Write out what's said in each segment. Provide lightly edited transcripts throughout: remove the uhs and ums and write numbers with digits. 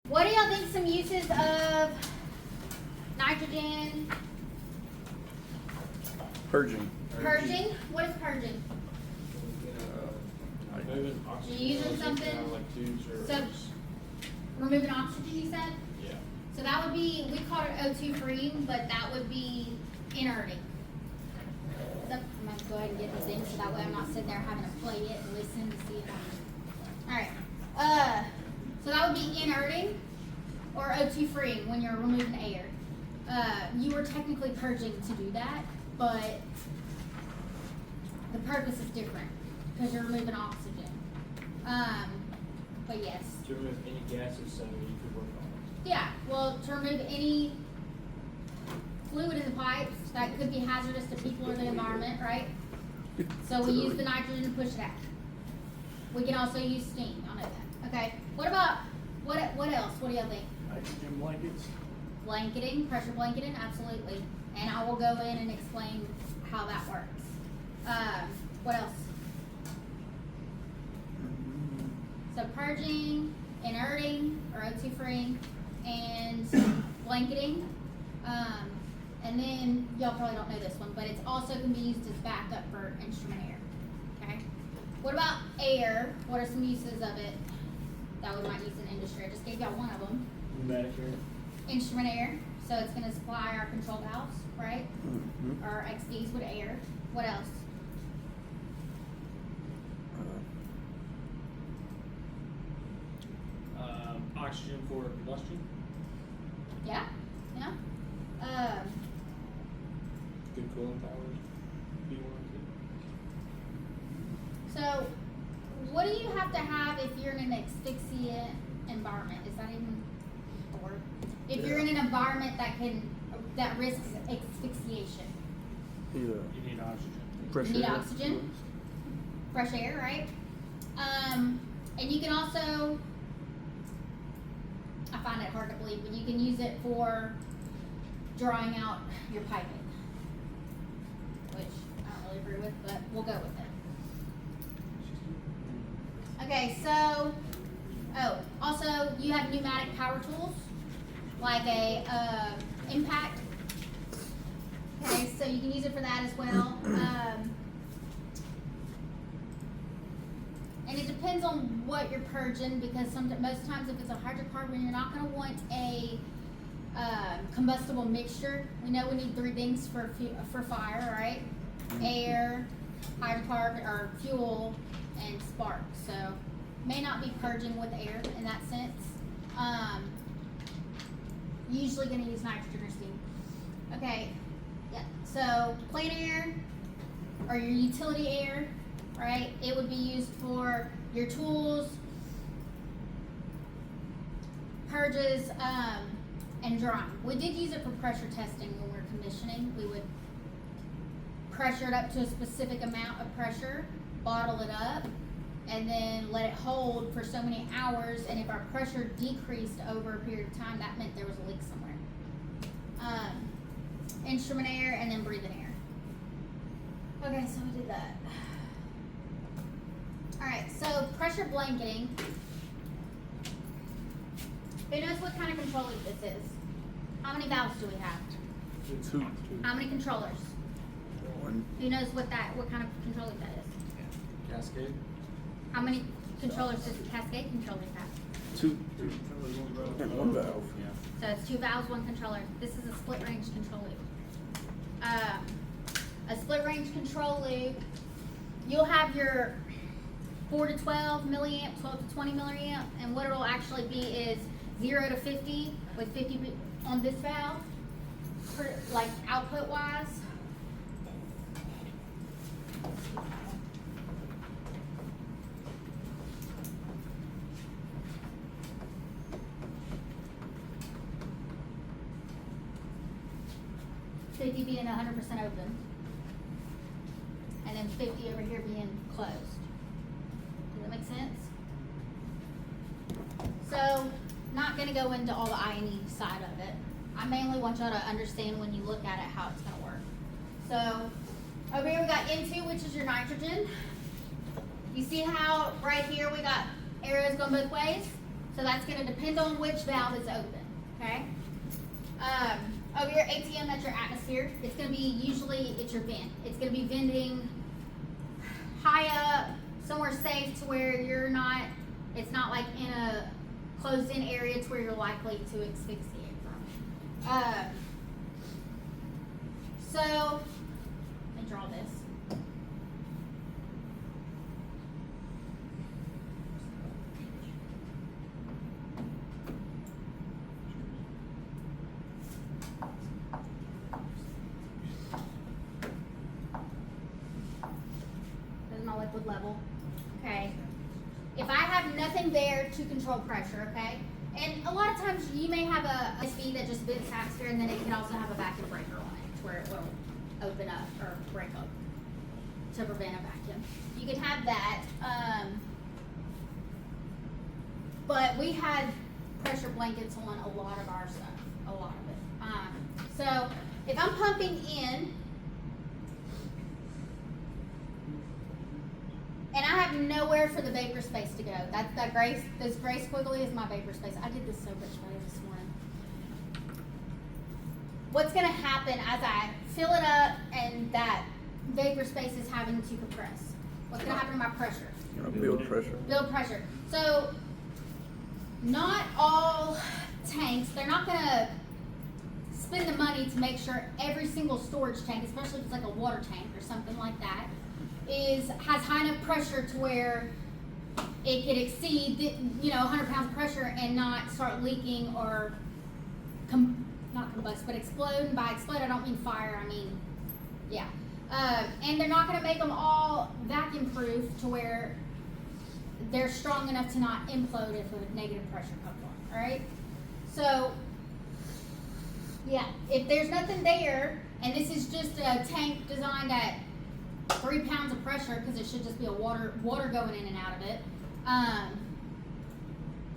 What do y'all think some uses of nitrogen? Purging. Purging? What is purging? Moving oxygen. You using levels something? down, like tubes or. So, removing oxygen, you said? Yeah. So that would be, we call it O2 free, but that would be inerting. So I'm gonna go ahead and get the thing so that way I'm not sitting there having to play it and listen to see it. Alright, so that would be inerting or O2 free when you're removing air. You were technically purging to do that, but the purpose is different because you're removing oxygen. But yes. To remove any gases, so you could work on it. Yeah, well, to remove any fluid in the pipes that could be hazardous to people or the environment, right? So we use the nitrogen to push it out. We can also use steam, y'all know that. Okay, what about, what else? What do y'all think? Nitrogen blankets. Blanketing, pressure blanketing, absolutely. And I will go in and explain how that works. What else? So purging, inerting, or O2 freeing, and blanketing. And then, y'all probably don't know this one, but it's also can be used as backup for instrument air, okay? What about air? What are some uses of it that we might use in industry? I just gave y'all one of them. Pneumatic air. Instrument air, so it's gonna supply our control valves, right? Mm-hmm. Our XVs with air. What else? Oxygen for combustion. Yeah, yeah. Good cooling towers. Be one So, what do you have to have if you're in an asphyxiant environment? Is that even a word? If you're in an environment that risks asphyxiation. Yeah. You need oxygen. Fresh You need air. oxygen. Fresh air, right? And you can also, I find it hard to believe, but you can use it for drawing out your piping, which I don't really agree with, but we'll go with it. Okay, so, also you have pneumatic power tools, like a impact. Okay, so you can use it for that as well. And it depends on what you're purging, because most times if it's a hydrocarbon, you're not going to want a combustible mixture. We know we need three things for fire, right? Air, hydrocarbon, or fuel, and spark. So may not be purging with air in that sense. Usually going to use nitrogen or steam. Okay, yeah. So plant air or your utility air, right? It would be used for your tools, purges, and drying. We did use it for pressure testing when we were commissioning. We would pressure it up to a specific amount of pressure, bottle it up, and then let it hold for so many hours. And if our pressure decreased over a period of time, that meant there was a leak somewhere. Instrument air and then breathing air. Okay, so we did that. Alright, so pressure blanketing. Who knows what kind of control loop this is? How many valves do we have? Two. How many controllers? One. Who knows what kind of control loop that is? Cascade. How many controllers does the cascade controller have? Two. And one valve. So it's two valves, one controller. This is a split range control loop. A split range control loop, you'll have your 4 to 12 milliamp, 12 to 20 milliamp, and what it'll actually be is 0 to 50 with 50 on this valve, like output wise. $50 being 100% open, and then 50 over here being closed. Does that make sense? So, not going to go into all the I&E side of it. I mainly want y'all to understand when you look at it how it's going to work. So, over here we got N2, which is your nitrogen. You see how right here we got arrows going both ways? So that's gonna depend on which valve is open, okay? Over your ATM, that's your atmosphere. It's gonna be usually, it's your vent. It's gonna be venting high up, somewhere safe to where you're not, it's not like in a closed-in area to where you're likely to asphyxiate from. So, let me draw this. This is my liquid level, okay? If I have nothing there to control pressure, okay? And a lot of times you may have a SV that just vents atmosphere, and then it can also have a vacuum breaker on it where it will open up or break up to prevent a vacuum. You can have that. But we had pressure blankets on a lot of our stuff, a lot of it. So if I'm pumping in, and I have nowhere for the vapor space to go. This gray squiggly is my vapor space. I did this so much better this morning. What's gonna happen as I fill it up and that vapor space is having to compress? What's gonna happen to my pressure? Build pressure. Build pressure. So, not all tanks, they're not gonna spend the money to make sure every single storage tank, especially if it's like a water tank or something like that, has high enough pressure to where it could exceed the, 100 pounds of pressure and not start leaking or not combust, but explode. And by explode, I don't mean fire. I mean, yeah. And they're not going to make them all vacuum proof to where they're strong enough to not implode if a negative pressure comes on. All right. So, yeah, if there's nothing there, and this is just a tank designed at 3 pounds of pressure, because it should just be a water going in and out of it,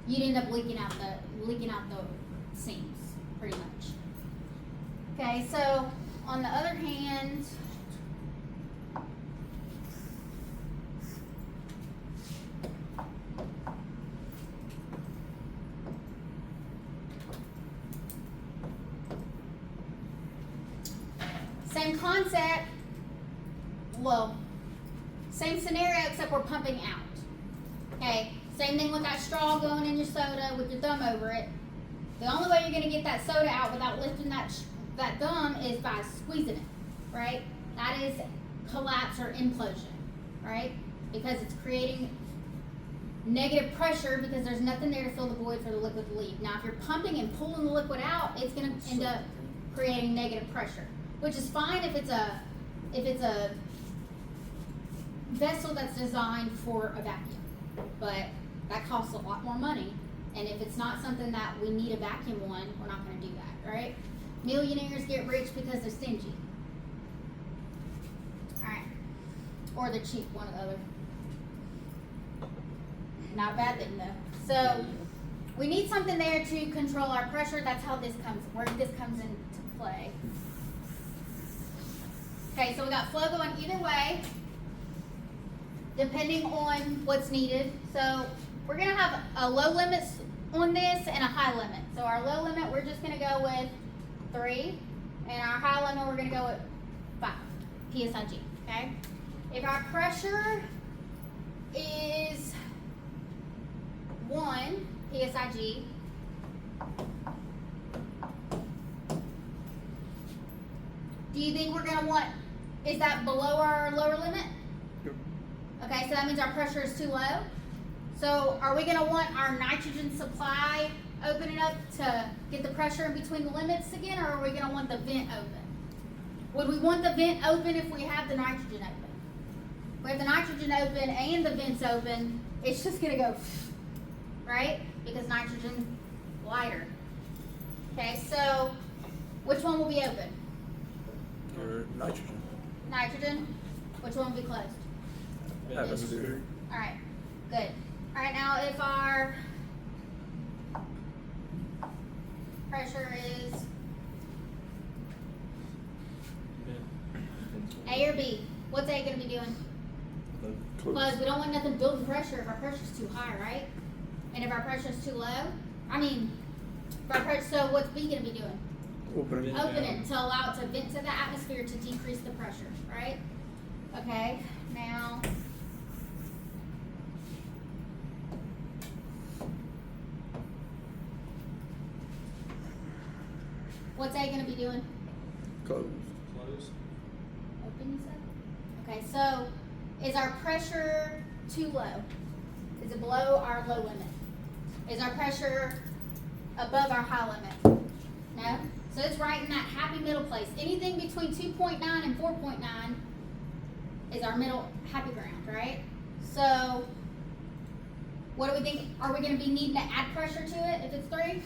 you'd end up leaking out the seams pretty much. Okay, so on the other hand, same concept. Well, same scenario except we're pumping out. Okay, same thing with that straw going in your soda with your thumb over it. The only way you're going to get that soda out without lifting that thumb is by squeezing it, right? That is collapse or implosion, right? Because it's creating negative pressure because there's nothing there to fill the void for the liquid to leave. Now, if you're pumping and pulling the liquid out, it's going to end up creating negative pressure, which is fine if it's a vessel that's designed for a vacuum, but that costs a lot more money. And if it's not something that we need a vacuum on, we're not going to do that, right? Millionaires get rich because they're stingy. All right, or they're cheap, one or the other. Not a bad thing though. So we need something there to control our pressure. That's how this comes into play. Okay, so we got flow going either way, depending on what's needed. So we're gonna have a low limit on this and a high limit. So our low limit, we're just gonna go with 3, and our high limit, we're gonna go with 5 PSIG, okay? If our pressure is 1 PSIG, do you think we're gonna want, is that below our lower limit? Yep. Okay, so that means our pressure is too low. So are we gonna want our nitrogen supply opening up to get the pressure in between the limits again, or are we gonna want the vent open? Would we want the vent open if we have the nitrogen open? If we have the nitrogen open and the vents open, it's just gonna go, right? Because nitrogen's lighter. Okay, so which one will be open? Or nitrogen. Nitrogen. Which one will be closed? Atmosphere. All right, good. All right, now if our pressure is A or B, what's A gonna be doing? Closed. We don't want nothing building pressure if our pressure's too high, right? And if our pressure is too low, so what's B gonna be doing? Open it. Open it to allow it to vent to the atmosphere to decrease the pressure, right? Okay, now. What's A gonna be doing? Close. Close. Open, you said? Okay, so is our pressure too low? Is it below our low limit? Is our pressure above our high limit? No? So it's right in that happy middle place. Anything between 2.9 and 4.9 is our middle happy ground, right? So what do we think? Are we going to be needing to add pressure to it if it's 3?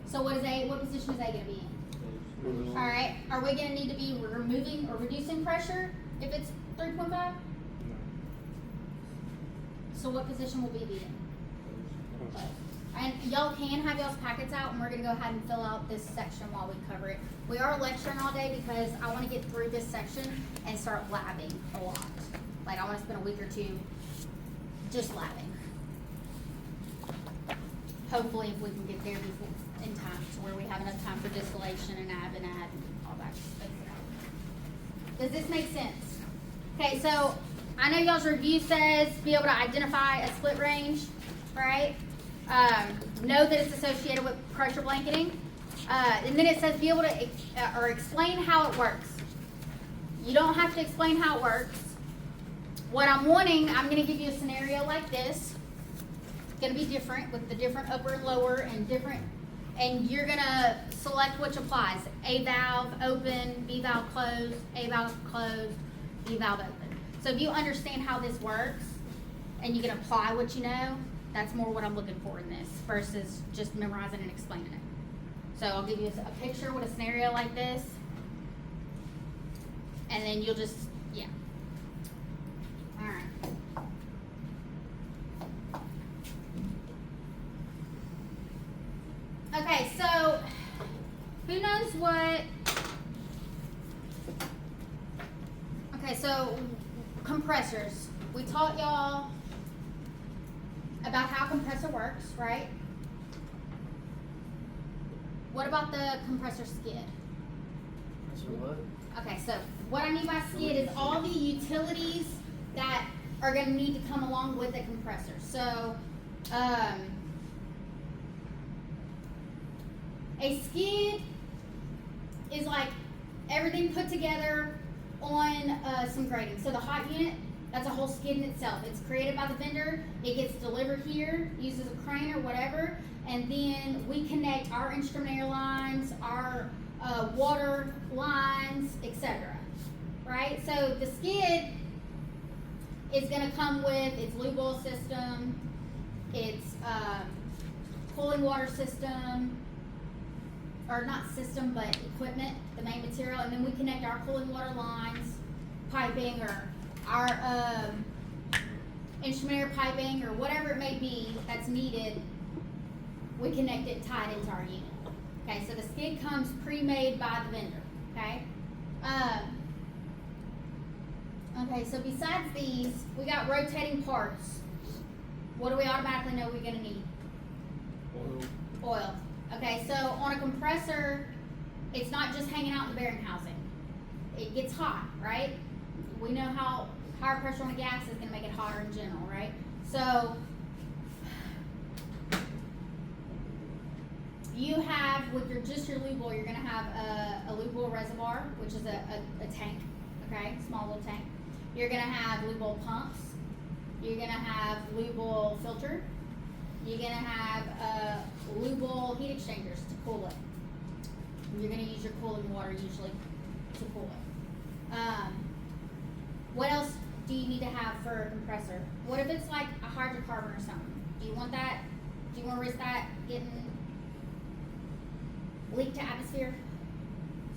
So what position is A going to be in? Close. All right. Are we going to need to be removing or reducing pressure if it's 3.5? No. So what position will B be in? Close. And y'all can have y'all's packets out, and we're going to go ahead and fill out this section while we cover it. We are lecturing all day because I want to get through this section and start labbing a lot. Like, I want to spend a week or 2 just labbing. Hopefully, if we can get there before, in time to where we have enough time for distillation and ab and all that. Does this make sense? Okay, so I know y'all's review says be able to identify a split range, right? Know that it's associated with pressure blanketing. And then it says be able to or explain how it works. You don't have to explain how it works. What I'm wanting, I'm going to give you a scenario like this. It's going to be different with the different upper and lower and different, and you're going to select which applies. A valve open, B valve closed, A valve closed, B valve open. So if you understand how this works and you can apply what you know, that's more what I'm looking for in this versus just memorizing and explaining it. So I'll give you a picture with a scenario like this, and then you'll just, yeah. All right. Okay, so who knows what? Okay, so compressors. We taught y'all about how a compressor works, right? What about the compressor skid? What? Okay, so what I mean by skid is all the utilities that are going to need to come along with a compressor. So, a skid is like everything put together on some grading. So the hot unit, that's a whole skid in itself. It's created by the vendor. It gets delivered here, uses a crane or whatever, and then we connect our instrument air lines, our water lines, etc. Right? So the skid is going to come with its lube oil system, its cooling water system, or not system, but equipment, the main material, and then we connect our cooling water lines, piping, or our instrument air piping, or whatever it may be that's needed. We connect it, tie it into our unit. Okay, so the skid comes pre-made by the vendor. Okay. Okay, so besides these, we got rotating parts. What do we automatically know we're gonna need? Oil. Oil. Okay, so on a compressor, it's not just hanging out in the bearing housing. It gets hot, right? We know how higher pressure on a gas is going to make it hotter in general, right? So you have, with your lube oil, you're going to have a lube oil reservoir, which is a tank, okay, small little tank. You're going to have lube oil pumps. You're going to have lube oil filter. You're going to have lube oil heat exchangers to cool it. You're going to use your cooling water usually to cool it. What else do you need to have for a compressor? What if it's like a hydrocarbon or something? Do you want that? Do you want to risk that getting leaked to atmosphere?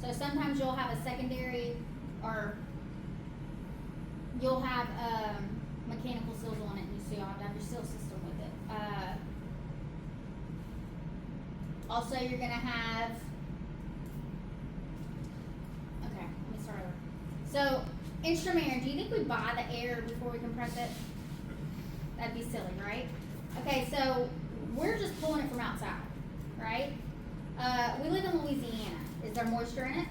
So sometimes you'll have a secondary, or you'll have mechanical seals on it, and so you'll have to have your seal system with it. Also, you're going to have, okay, let me start over. So, instrument air, do you think we buy the air before we compress it? That'd be silly, right? Okay, so we're just pulling it from outside, right? We live in Louisiana. Is there moisture in it?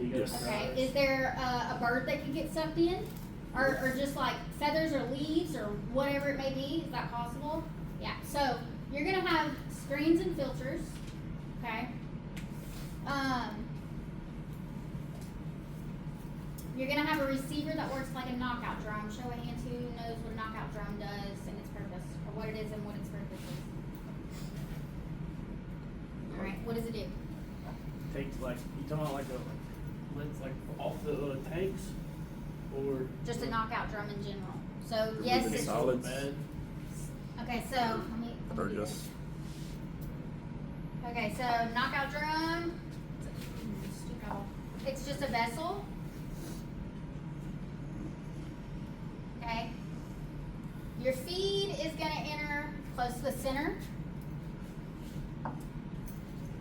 Yes. Okay, is there a bird that could get sucked in? Or just like feathers or leaves or whatever it may be? Is that possible? Yeah, so you're gonna have screens and filters, okay? You're gonna have a receiver that works like a knockout drum. Show of hands who knows what a knockout drum does and its purpose, or what it is and what its purpose is. Alright, what does it do? Takes like, you talking about like lets like off the tanks, or Just a knockout drum in general. So yes, Is it it's solids? bad? okay. So let me. Or do just this. Okay, so knockout drum. It's just a vessel. Okay. Your feed is gonna enter close to the center.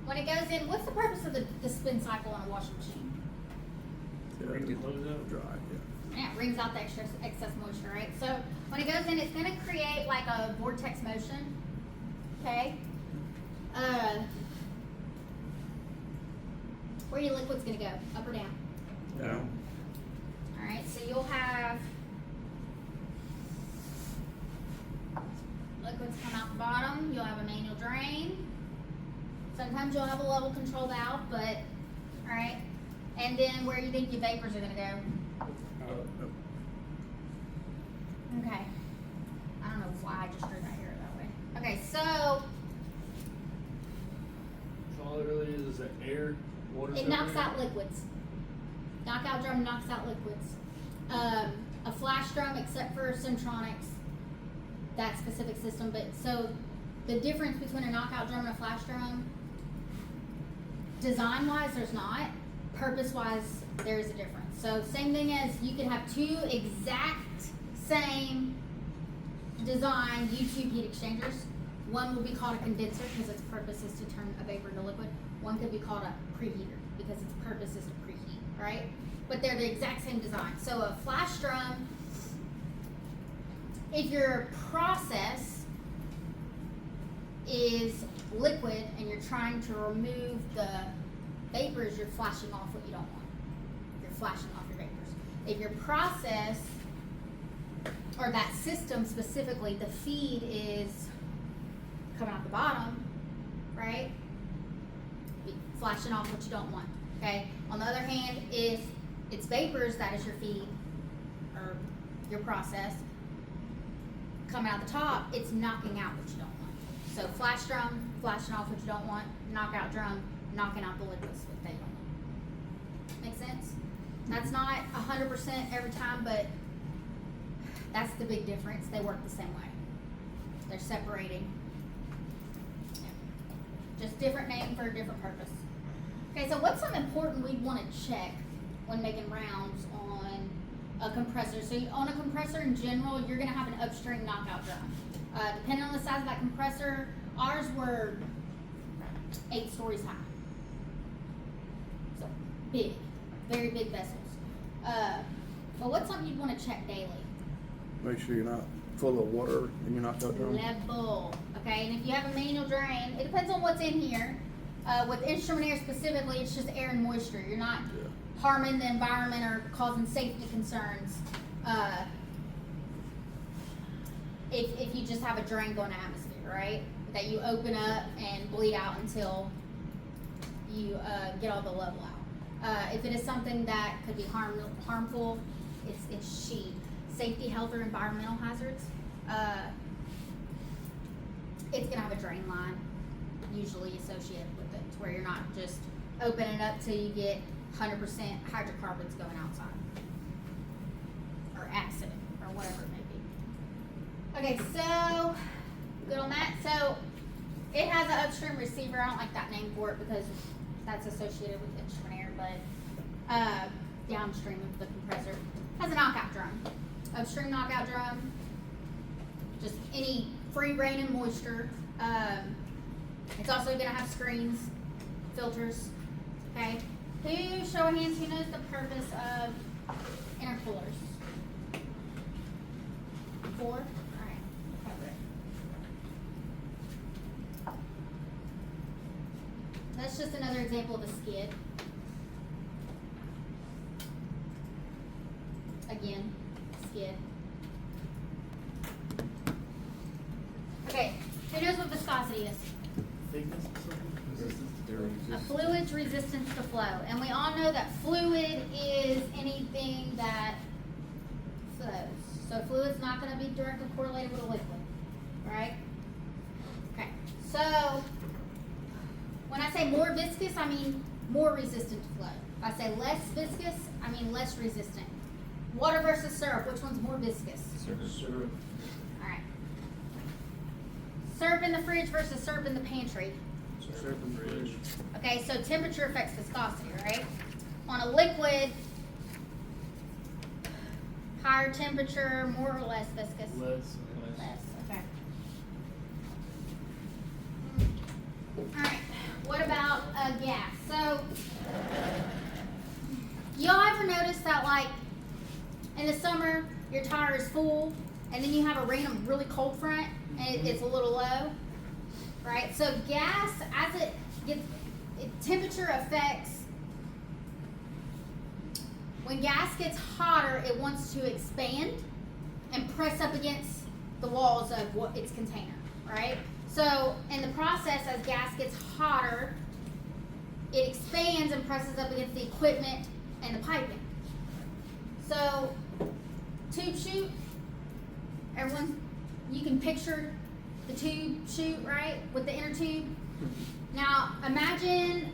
When it goes in, what's the purpose of the spin cycle on a washing machine? Wring the clothes out? dry, yeah. Yeah, it wrings out the excess moisture, right? So when it goes in, it's gonna create like a vortex motion. Okay. Where your liquid's gonna go, up or down? Down. All right. So you'll have liquids come out the bottom. You'll have a manual drain. Sometimes you'll have a level control valve, but all right. And then where you think your vapors are gonna go? Okay. I don't know why I just drew that here that way. Okay, so So all it really is that air, water. it knocks out liquids. Knockout drum knocks out liquids. A flash drum, except for Centronics, that specific system. But so the difference between a knockout drum and a flash drum, design-wise, there's not. Purpose-wise, there is a difference. So same thing as you could have two exact same design U-tube heat exchangers. One will be called a condenser because its purpose is to turn a vapor into liquid. One could be called a preheater because its purpose is to preheat, right? But they're the exact same design. So a flash drum, if your process is liquid and you're trying to remove the vapors, you're flashing off what you don't want. You're flashing off your vapors. If your process, or that system specifically, the feed is coming out the bottom, right? Flashing off what you don't want, okay? On the other hand, if it's vapors, that is your feed, or your process, coming out the top, it's knocking out what you don't want. So flash drum, flashing off what you don't want. Knockout drum, knocking out the liquids that they don't want. Make sense? That's not 100% every time, but that's the big difference. They work the same way. They're separating. Yeah. Just different name for a different purpose. Okay, so what's something important we'd want to check when making rounds on a compressor? So on a compressor in general, you're going to have an upstream knockout drum. Depending on the size of that compressor, ours were 8 stories high. So big, very big vessels. But what's something you'd want to check daily? Make sure you're not full of water in your knockout drum. Level. Okay, and if you have a manual drain, it depends on what's in here. With instrument air specifically, it's just air and moisture. You're not harming the environment or causing safety concerns. If you just have a drain going to atmosphere, right? That you open up and bleed out until you get all the level out. If it is something that could be harmful, it's sheet. Safety, health, or environmental hazards, it's gonna have a drain line usually associated with it, to where you're not just opening it up till you get 100% hydrocarbons going outside, or acid, or whatever it may be. Okay, so good on that. So it has an upstream receiver. I don't like that name for it because that's associated with instrument air, but downstream of the compressor has a knockout drum. Upstream knockout drum, just any free rain and moisture. It's also going to have screens, filters. Okay, who, show of hands, who knows the purpose of intercoolers? 4. All right, cover it. that's just another example of a skid. Again, skid. Okay, who knows what viscosity is? Thickness or something? A fluid's resistance to flow. And we all know that fluid is anything that flows. So fluid's not going to be directly correlated with a liquid, right? Okay, so when I say more viscous, I mean more resistant to flow. If I say less viscous, I mean less resistant. Water versus syrup, which one's more viscous? Syrup. All right. Syrup in the fridge versus syrup in the pantry. Syrup in the fridge. Okay, so temperature affects viscosity, right? On a liquid, higher temperature, more or less viscous? Less. Less, okay. Alright, what about gas? So, y'all ever notice that, like, in the summer, your tire is full, and then you have a random really cold front, and it's a little low, right? So gas, as it gets, temperature affects, when gas gets hotter, it wants to expand and press up against the walls of its container, right? So in the process, as gas gets hotter, it expands and presses up against the equipment and the piping. So, tube chute, everyone, you can picture the tube chute, right, with the inner tube. Now, imagine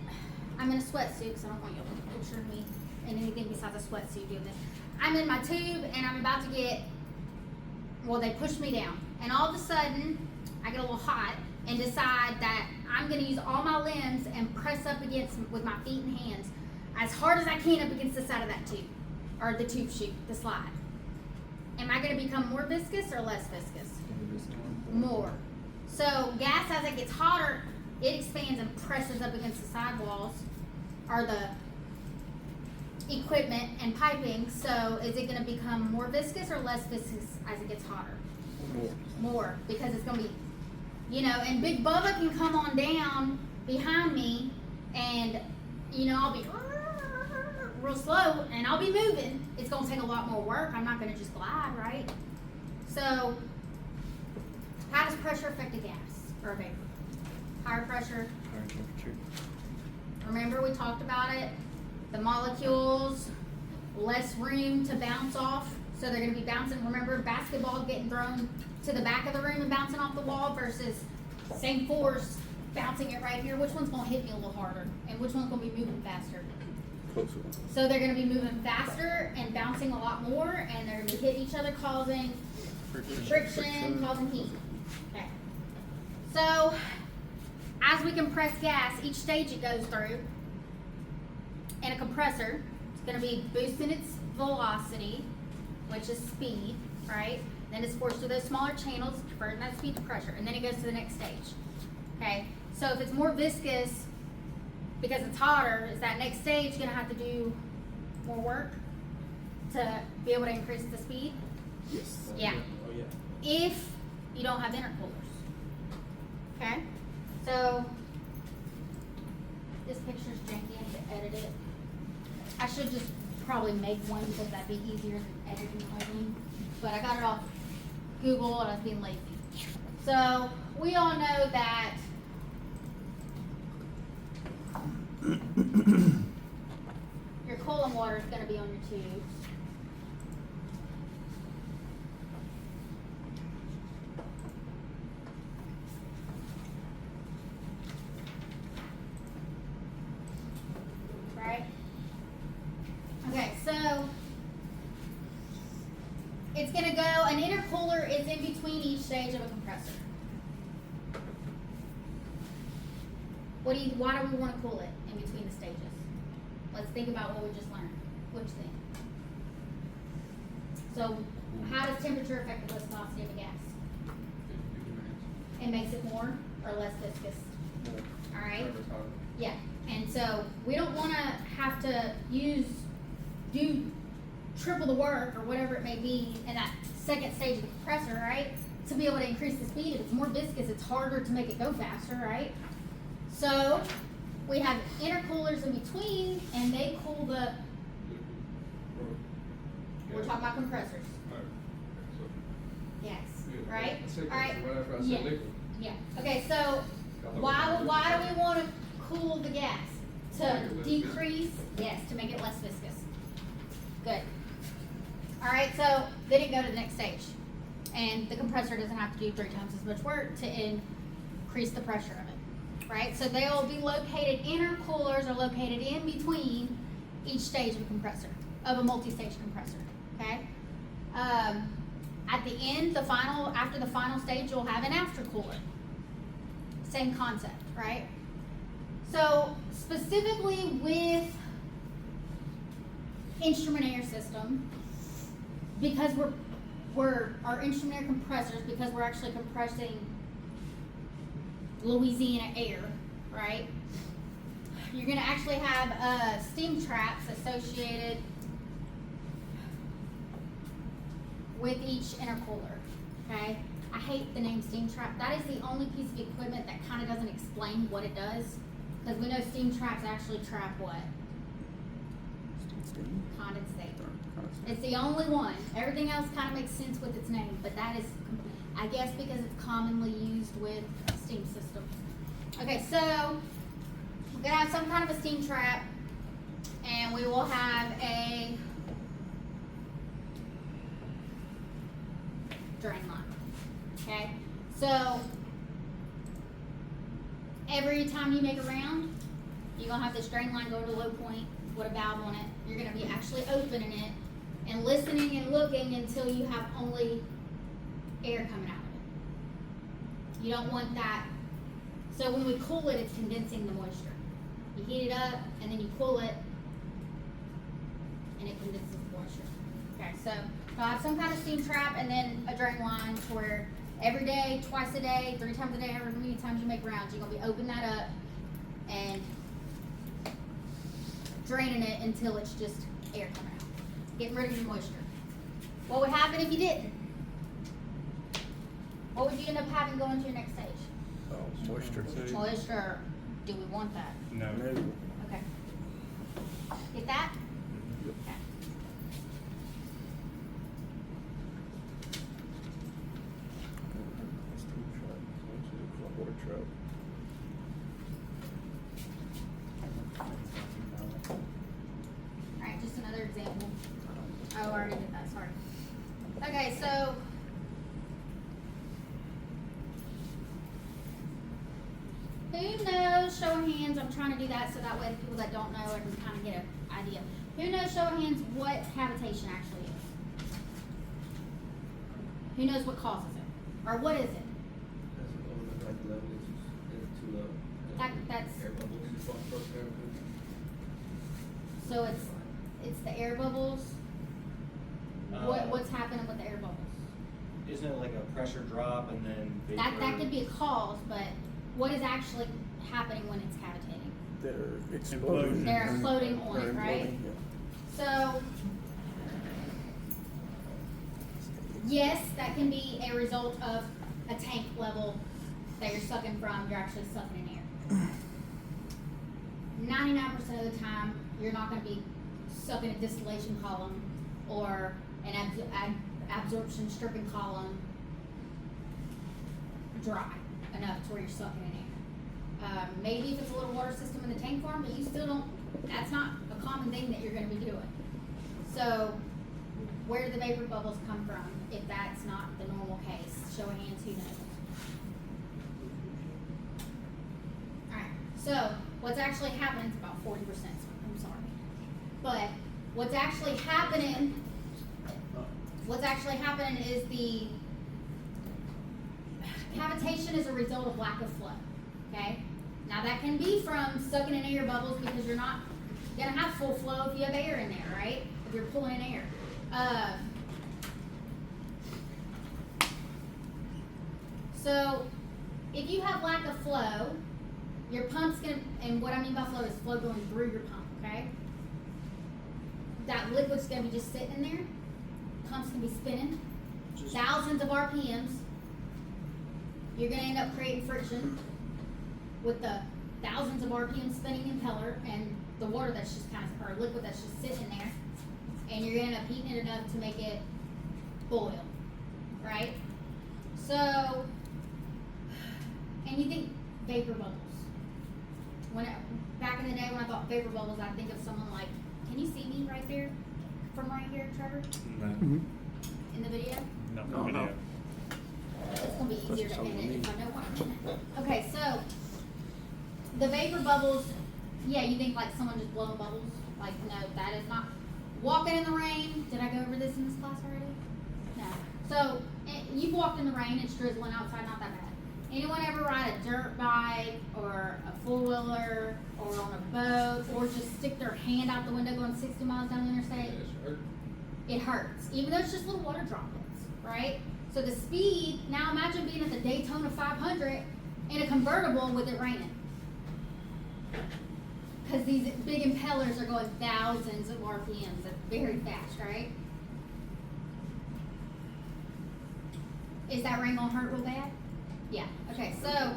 I'm in a sweatsuit, because I don't want you to picture me in anything besides a sweatsuit doing this. I'm in my tube, and I'm about to get, well, they push me down. And all of a sudden, I get a little hot and decide that I'm going to use all my limbs and press up against, with my feet and hands, as hard as I can up against the side of that tube. Or the tube chute, the slide. Am I going to become more viscous or less viscous? More. So gas, as it gets hotter, it expands and presses up against the sidewalls or the equipment and piping. So is it going to become more viscous or less viscous as it gets hotter? More, because it's going to be, you know, and Big Bubba can come on down behind me and, you know, I'll be real slow and I'll be moving. It's going to take a lot more work. I'm not going to just glide, right? So how does pressure affect a gas or a vapor? Higher pressure. Higher temperature. Remember we talked about it? The molecules, less room to bounce off. So they're going to be bouncing. Remember basketball getting thrown to the back of the room and bouncing off the wall versus same force bouncing it right here. Which one's going to hit me a little harder? And which one's going to be moving faster? Closer. So they're going to be moving faster and bouncing a lot more, and they're going to hit each other, causing friction, causing heat. Okay. So as we compress gas, each stage it goes through, in a compressor, it's going to be boosting its velocity, which is speed, right? Then it's forced through those smaller channels, converting that speed to pressure, and then it goes to the next stage. Okay. So if it's more viscous, because it's hotter, is that next stage going to have to do more work to be able to increase the speed? Yes. Yeah. Oh, yeah. If you don't have intercoolers. Okay? So, this picture's janky, I need to edit it. I should just probably make one because that'd be easier than editing everything. But I got it off Google and I was being lazy. So, we all know that your coolant water is going to be on your tubes. Right? Okay, so it's going to go, an intercooler is in between each stage of a compressor. Why do we want to cool it in between the stages? Let's think about what we just learned. What do you think? So, how does temperature affect the viscosity of a gas? It makes it more or less viscous. All right? Yeah. And so, we don't want to have to do triple the work or whatever it may be in that second stage of the compressor, right? To be able to increase the speed. If it's more viscous, it's harder to make it go faster, right? So, we have intercoolers in between, and they cool the, we're talking about compressors. Yes, right? Alright, yeah, yeah. Okay, so why do we wanna cool the gas? To decrease, yes, to make it less viscous. Good. Alright, so then it go to the next stage. And the compressor doesn't have to do 3 times as much work to increase the pressure of it. Right? So they'll be located, intercoolers are located in between each stage of a compressor, of a multi-stage compressor. Okay? At the end, after the final stage, you'll have an aftercooler. Same concept, right? So specifically with instrument air system, because we're our instrument air compressors, because we're actually compressing Louisiana air, right? You're gonna actually have steam traps associated with each intercooler, okay? I hate the name steam trap. That is the only piece of equipment that kind of doesn't explain what it does, because we know steam traps actually trap what? Steam? Condensate. Condensate. It's the only one. Everything else kind of makes sense with its name, but that is, I guess, because it's commonly used with steam systems. Okay, so we're gonna have some kind of a steam trap, and we will have a drain line. Okay, so every time you make a round, you're gonna have this drain line go to a low point with a valve on it. You're gonna be actually opening it and listening and looking until you have only air coming out of it. You don't want that. So when we cool it, it's condensing the moisture. You heat it up and then you cool it and it condenses the moisture. Okay, so you'll have some kind of steam trap and then a drain line to where every day, twice a day, 3 times a day, however many times you make rounds, you're gonna be opening that up and draining it until it's just air coming out. Getting rid of your moisture. What would happen if you didn't? What would you end up having going to your next stage? Oh, moisture. Moisture. Do we want that? No. No. Okay. Get that? Yep. Okay. Steam trap. Water trap. Alright, just another example. Oh, I already did that, sorry. Okay, so who knows, show of hands, I'm trying to do that so that way the people that don't know I can kind of get an idea. Who knows, show of hands, what cavitation actually is? Who knows what causes it? Or what is it? That's so it's the air bubbles. What's happening with the air bubbles? Isn't it like a pressure drop and then That could be a cause, but what is actually happening when it's cavitating? They're exploding. They're exploding on They're it, right? imploding, yeah. So yes, that can be a result of a tank level that you're sucking from. You're actually sucking in air. 99% of the time, you're not going to be sucking a distillation column or an absorption stripping column dry enough to where you're sucking in air. Maybe if it's a little water system in the tank farm, but you still don't, that's not a common thing that you're going to be doing. So where do the vapor bubbles come from if that's not the normal case? Show of hands, who knows? Alright, so what's actually happening, it's about 40%, I'm sorry. But what's actually happening is the cavitation is a result of lack of flow, okay? Now that can be from sucking in air bubbles because you're not gonna have full flow if you have air in there, right? If you're pulling in air. So if you have lack of flow, your pump's gonna, and what I mean by flow is flow going through your pump, okay? That liquid's gonna be just sitting in there. Pump's gonna be spinning, thousands of RPMs. You're gonna end up creating friction with the thousands of RPM spinning impeller and the water that's just kind of, or liquid that's just sitting in there, and you're gonna end up heating it enough to make it boil, right? So, and you think vapor bubbles. Back in the day when I thought vapor bubbles, I think of someone like, can you see me right there? From right here, Trevor? Mhm. In the video? No, No, video. no. It's gonna be easier to That's edit all if I know what I'm in. Okay, so, the vapor bubbles, yeah, you think like someone just blowing bubbles? Like, no, that is not. Walking in the rain, did I go over this in this class already? No. So, you've walked in the rain, it's drizzling outside, not that bad. Anyone ever ride a dirt bike or a four-wheeler or on a boat or just stick their hand out the window going 60 miles down the interstate? It hurts, even though it's just little water droplets, right? So the speed, now imagine being at the Daytona 500 in a convertible with it raining. Because these big impellers are going thousands of RPMs, that's very fast, right? Is that rain gonna hurt real bad? Yeah, okay, so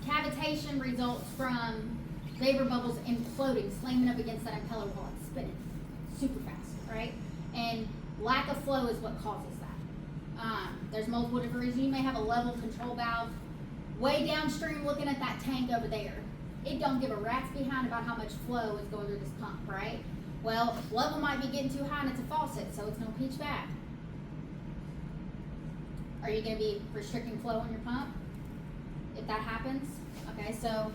cavitation results from vapor bubbles imploding, slamming up against that impeller while it's spinning super fast, right? And lack of flow is what causes that. There's multiple different reasons. You may have a level control valve way downstream looking at that tank over there. It don't give a rat's behind about how much flow is going through this pump, right? Well, level might be getting too high and it's a faucet, so it's gonna pinch back. Are you gonna be restricting flow on your pump if that happens? Okay, so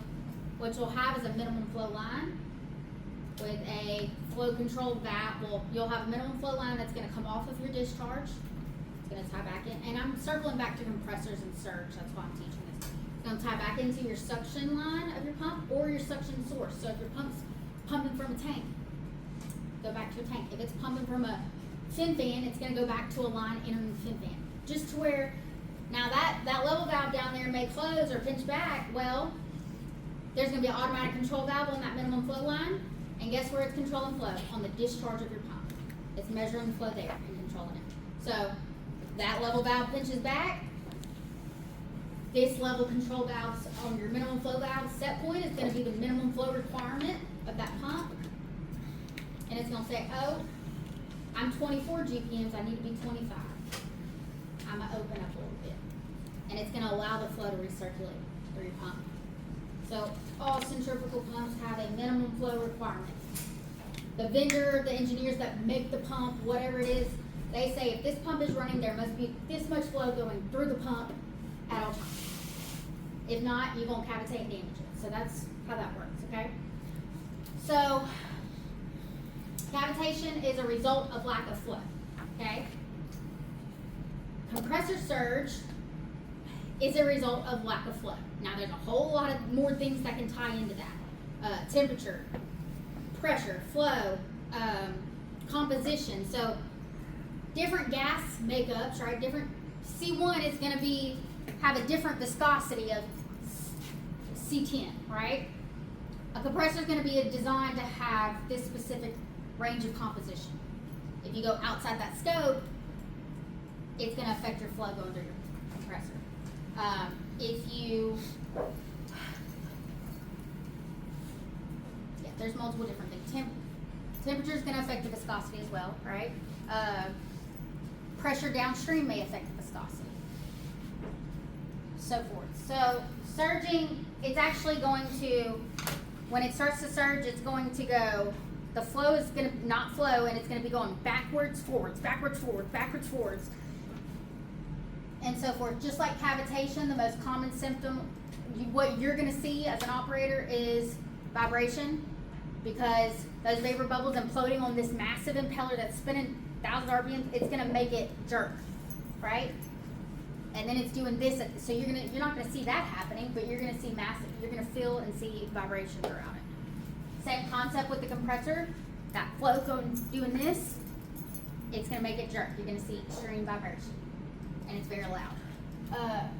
what you'll have is a minimum flow line with a flow control valve. Well, you'll have a minimum flow line that's gonna come off of your discharge. It's gonna tie back in, and I'm circling back to compressors and surge, that's why I'm teaching this. It's gonna tie back into your suction line of your pump or your suction source. So if your pump's pumping from a tank, go back to a tank. If it's pumping from a fin fan, it's gonna go back to a line entering the fin fan. Just to where, now that level valve down there may close or pinch back, well, there's gonna be an automatic control valve on that minimum flow line, and guess where it's controlling flow? On the discharge of your pump. It's measuring the flow there and controlling it. So, that level valve pinches back, this level control valve on your minimum flow valve set point is gonna be the minimum flow requirement of that pump, and it's gonna say, oh, I'm 24 GPMs, I need to be 25. I'm gonna open up a little bit. And it's gonna allow the flow to recirculate through your pump. So all centrifugal pumps have a minimum flow requirement. The vendor, the engineers that make the pump, whatever it is, they say if this pump is running, there must be this much flow going through the pump at all times. If not, you won't cavitate and damage it. So that's how that works, okay? So cavitation is a result of lack of flow, okay? Compressor surge is a result of lack of flow. Now there's a whole lot of more things that can tie into that. Temperature, pressure, flow, composition. So different gas makeups, right? Different C1 is gonna have a different viscosity of C10, right? A compressor is gonna be designed to have this specific range of composition. If you go outside that scope, it's going to affect your flow going through your compressor. There's multiple different things. Temperature is going to affect the viscosity as well, right? Pressure downstream may affect the viscosity. So forth. So surging, it's actually going to, when it starts to surge, it's going to go, the flow is going to not flow, and it's going to be going backwards, forwards, backwards, forwards, backwards, forwards, and so forth. Just like cavitation, the most common symptom, what you're going to see as an operator is vibration, because those vapor bubbles imploding on this massive impeller that's spinning 1,000 RPMs, it's going to make it jerk, right? And then it's doing this, so you're not going to see that happening, but you're going to see massive, you're going to feel and see vibration throughout it. Same concept with the compressor, that flow going doing this, it's going to make it jerk. You're going to see extreme vibration, and it's very loud. I'll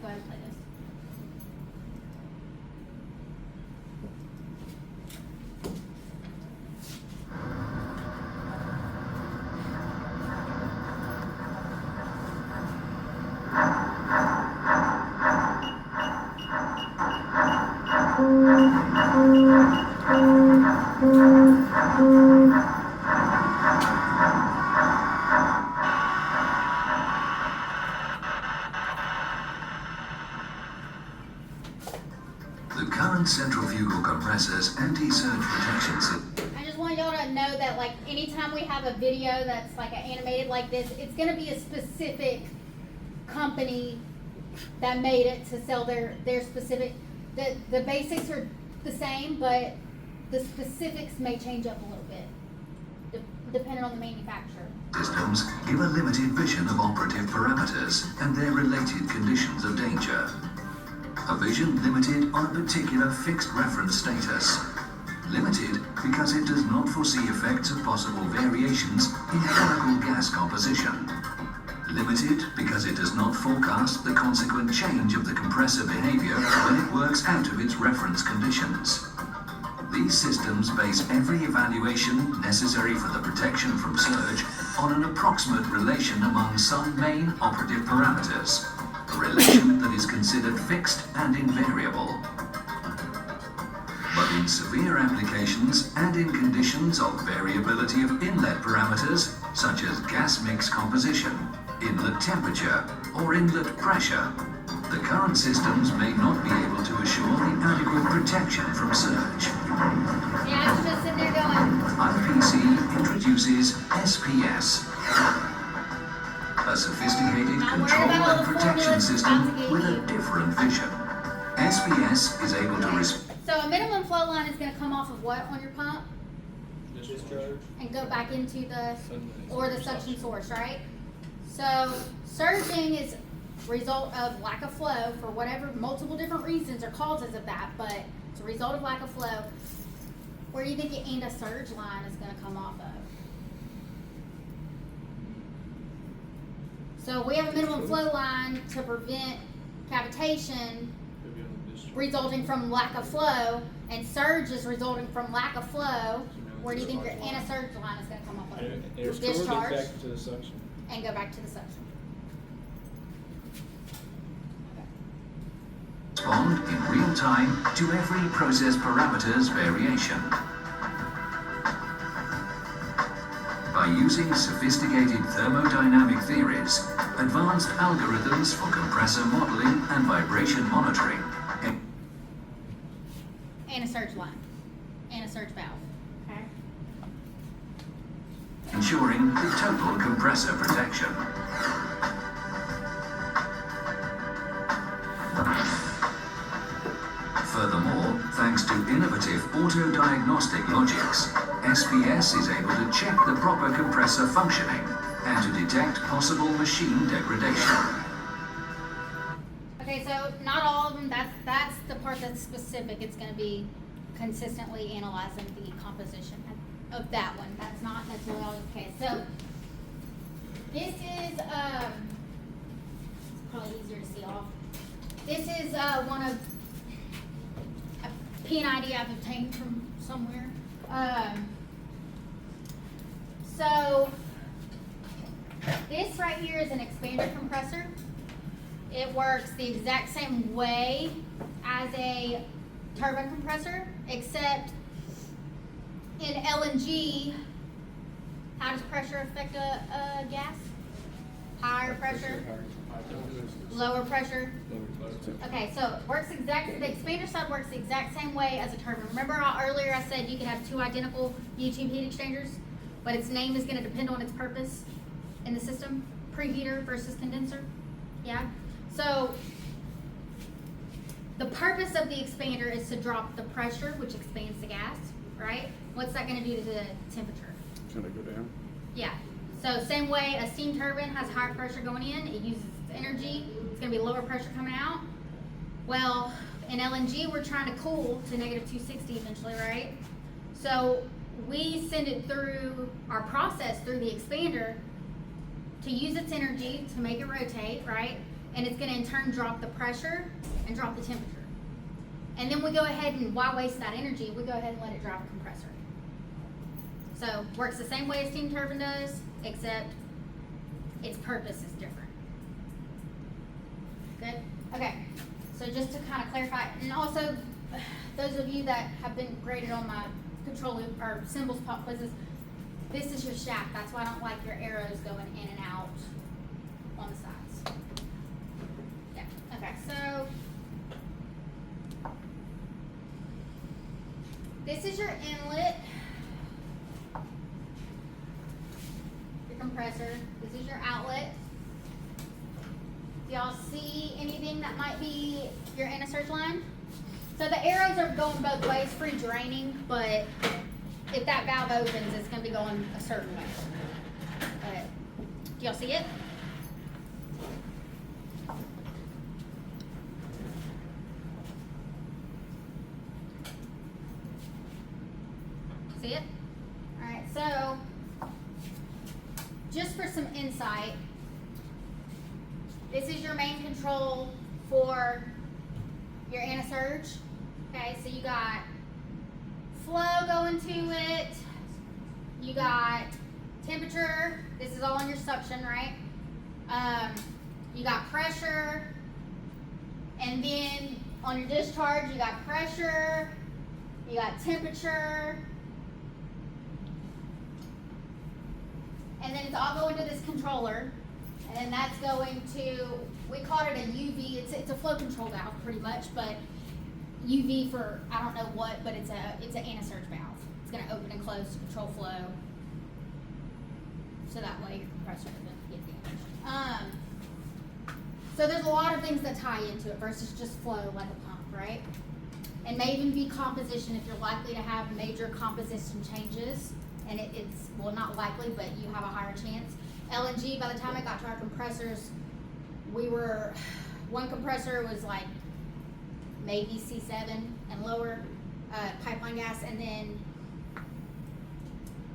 go ahead and play this. The current centrifugal compressor's anti-surge protection system. I just want y'all to know that, like, anytime we have a video that's like animated like this, it's gonna be a specific company that made it to sell their specific, the basics are the same, but the specifics may change up a little bit, depending on the manufacturer. Systems give a limited vision of operative parameters and their related conditions of danger. A vision limited on a particular fixed reference status. Limited because it does not foresee effects of possible variations in chemical gas composition. Limited because it does not forecast the consequent change of the compressor behavior when it works out of its reference conditions. These systems base every evaluation necessary for the protection from surge on an approximate relation among some main operative parameters, a relation that is considered fixed and invariable. But in severe applications and in conditions of variability of inlet parameters, such as gas mix composition, inlet temperature, or inlet pressure, the current systems may not be able to assure the adequate protection from surge. Yeah, I was just sitting there going, IPC introduces SPS, a sophisticated Not worried control about all and the protection formulas system about to get with a you. different vision. SPS is able to so a minimum flow line is gonna come off of what on your pump? Discharge. And go back into the, or the suction source, right? So surging is result of lack of flow for whatever, multiple different reasons or causes of that, but it's a result of lack of flow. Where do you think your end of surge line is gonna come off of? So we have a minimum flow line to prevent cavitation Could be on the discharge. resulting from lack of flow, and surge is resulting from lack of flow. Where do you think your anti-surge line is gonna come off of? Your discharge Back to the suction. and go back to the suction. respond in real time to every process parameter's variation. By using sophisticated thermodynamic theories, advanced algorithms for compressor modeling and vibration monitoring, And a surge line. And a surge valve. Okay? ensuring the total compressor protection. Furthermore, thanks to innovative auto-diagnostic logics, SPS is able to check the proper compressor functioning and to detect possible machine degradation. Okay, so not all of them, that's the part that's specific. It's gonna be consistently analyzing the composition of that one. That's not necessarily always the case. So this is, it's probably easier to see off. This is one of a P&ID I've obtained from somewhere. So this right here is an expander compressor. It works the exact same way as a turbine compressor, except in LNG, how does pressure affect a gas? Higher pressure, lower pressure. Okay, so it works the expander side works the exact same way as a turbine. Remember how earlier I said you could have two identical U-tube heat exchangers, but its name is gonna depend on its purpose in the system? Preheater versus condenser? Yeah? So, the purpose of the expander is to drop the pressure, which expands the gas, right? What's that gonna do to the temperature? It's gonna go down. Yeah. So same way a steam turbine has higher pressure going in, it uses its energy, it's gonna be lower pressure coming out. Well, in LNG, we're trying to cool to negative 260 eventually, right? So we send it through our process, through the expander, to use its energy to make it rotate, right? And it's gonna in turn drop the pressure and drop the temperature. And then we go ahead and, why waste that energy? We go ahead and let it drive a compressor. So, works the same way a steam turbine does, except its purpose is different. Good? Okay, so just to kind of clarify, and also those of you that have been graded on my control loop or symbols pop quizzes, this is your shaft. That's why I don't like your arrows going in and out on the sides. Yeah, okay, so this is your inlet, your compressor. This is your outlet. Do y'all see anything that might be your anti-surge line? So the arrows are going both ways, free draining, but if that valve opens, it's gonna be going a certain way. Do y'all see it? See it? Alright, so just for some insight, this is your main control for your anti-surge. Okay, so you got flow going to it, you got temperature, this is all on your suction, right? You got pressure, and then on your discharge, you got pressure, you got temperature, and then it's all going to this controller, and then that's going to, we call it a UV, it's a flow control valve pretty much, but UV for, I don't know what, but it's an anti-surge valve. It's gonna open and close to control flow, so that way your compressor doesn't get damaged. So there's a lot of things that tie into it versus just flow like a pump, right? And may even be composition if you're likely to have major composition changes, and it's, well, not likely, but you have a higher chance. LNG, by the time it got to our compressors, one compressor was like maybe C7 and lower pipeline gas, and then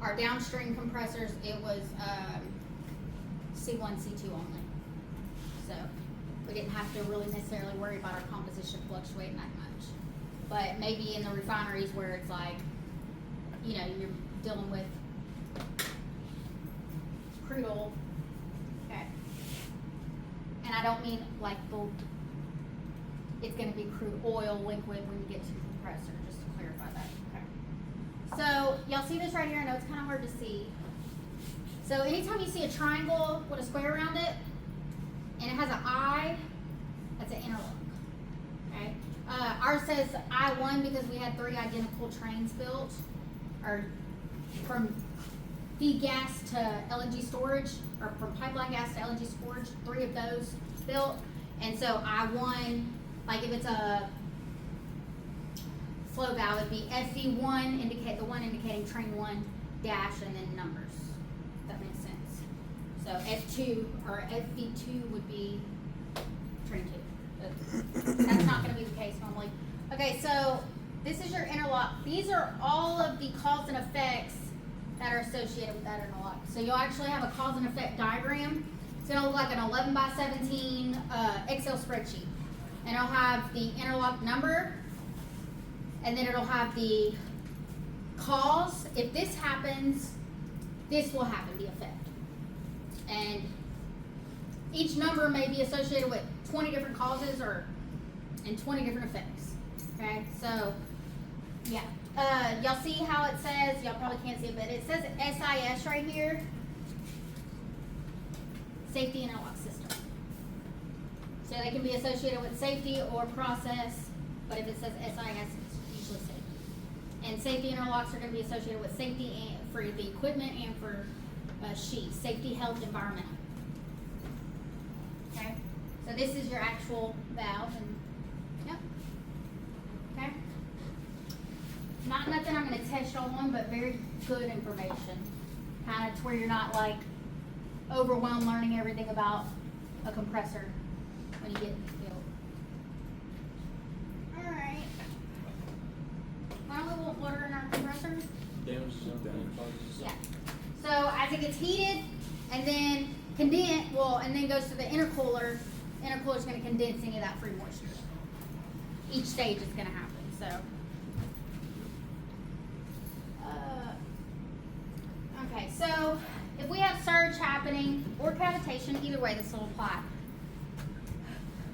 our downstream compressors, it was C1, C2 only. So we didn't have to really necessarily worry about our composition fluctuating that much. But maybe in the refineries where it's like, you know, you're dealing with crude oil. Okay. And I don't mean like it's going to be crude oil liquid when you get to the compressor, just to clarify that. Okay. So y'all see this right here? I know it's kind of hard to see. So anytime you see a triangle with a square around it, and it has an eye, that's an interlock. Okay. Ours says I1 because we had 3 identical trains built, or from feed gas to LNG storage, or from pipeline gas to LNG storage, 3 of those built. And so I1, like if it's a flow valve, it'd be FV1, indicate the one indicating train 1 dash and then numbers. If that makes sense. So F2 or FV2 would be train 2. That's not going to be the case normally. Okay, so this is your interlock. These are all of the cause and effects that are associated with that interlock. So you'll actually have a cause and effect diagram. It's going to look like an 11 by 17 Excel spreadsheet. And it'll have the interlock number, and then it'll have the cause. If this happens, this will happen, the effect. And each number may be associated with 20 different causes and 20 different effects. Okay, so yeah. Y'all see how it says, y'all probably can't see it, but it says SIS right here. Safety interlock system. So they can be associated with safety or process, but if it says SIS, it's usually safety. And safety interlocks are going to be associated with safety and for the equipment and for sheets, safety, health, environmental. Okay, so this is your actual valve, and yep. Okay. Not nothing I'm going to test y'all on, but very good information. Kind of to where you're not like overwhelmed learning everything about a compressor when you get in the field. Alright. Why don't we want water in our compressor? Damages everything, causes. Yeah. So as it gets heated and then and then goes to the intercooler, intercooler is going to condense any of that free moisture. Each stage is going to happen. So, okay. So if we have surge happening or cavitation, either way this will apply.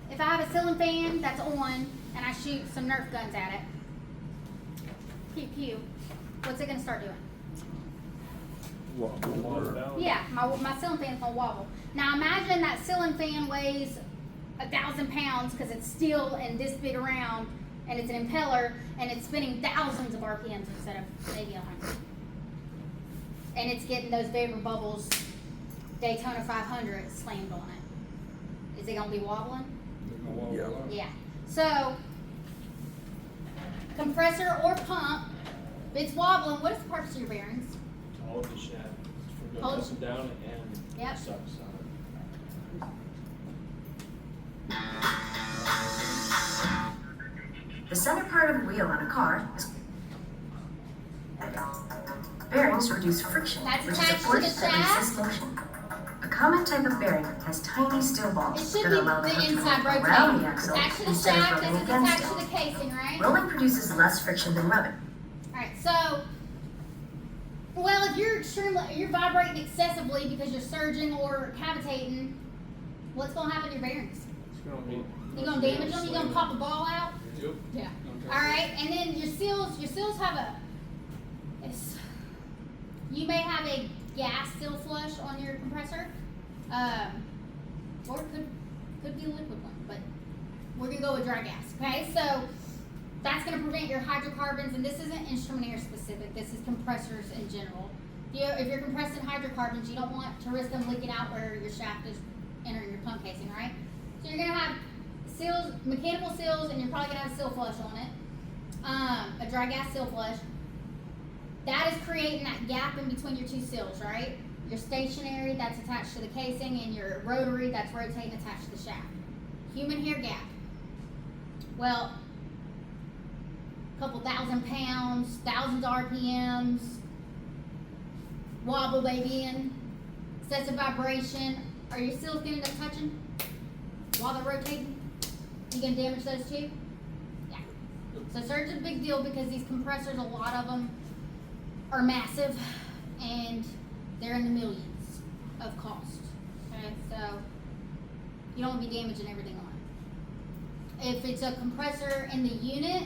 If I have a ceiling fan that's on and I shoot some Nerf guns at it, pew pew, what's it gonna start doing? Water. Yeah, my ceiling fan's gonna wobble. Now imagine that ceiling fan weighs 1,000 pounds because it's steel and this big around, and it's an impeller, and it's spinning thousands of RPMs instead of maybe 100. And it's getting those vapor bubbles, Daytona 500 slammed on it. Is it gonna be wobbling? Yeah. Yeah. So, compressor or pump, if it's wobbling, what is the purpose of your bearings? To hold the shaft from Hold- going up and down and Yep. side to side. The center part of a wheel on a car is bearings reduce friction, That's which is a attached to force the that shaft? resists motion. A common type of bearing has tiny steel It balls should that be allow the the hook to inside roll around the rotating. axle Attached to the instead of shaft, rubbing this is against attached to it. the casing, right? Rolling produces less friction than rubbing. Alright, so, well, if you're vibrating excessively because you're surging or cavitating, what's gonna happen to your bearings? It's gonna be. You gonna damage them? You gonna pop a ball out? Yep. Yeah. Okay. Alright, and then your seals have you may have a gas seal flush on your compressor, or it could be a liquid one, but we're gonna go with dry gas, okay? So, that's gonna prevent your hydrocarbons, and this isn't instrument air specific, this is compressors in general. If you're compressing hydrocarbons, you don't want to risk them leaking out where your shaft is entering your pump casing, right? So you're gonna have seals, mechanical seals, and you're probably gonna have a seal flush on it. A dry gas seal flush. That is creating that gap in between your two seals, right? Your stationary that's attached to the casing, and your rotary that's rotating attached to the shaft. Human hair gap. Well, a couple thousand pounds, thousands of RPMs, wobble baby in, excessive vibration. Are your seals gonna end up touching while they're rotating? You gonna damage those too? Yeah. So surge is a big deal because these compressors, a lot of them are massive and they're in the millions of cost. Okay, so you don't want to be damaging everything on it. If it's a compressor in the unit,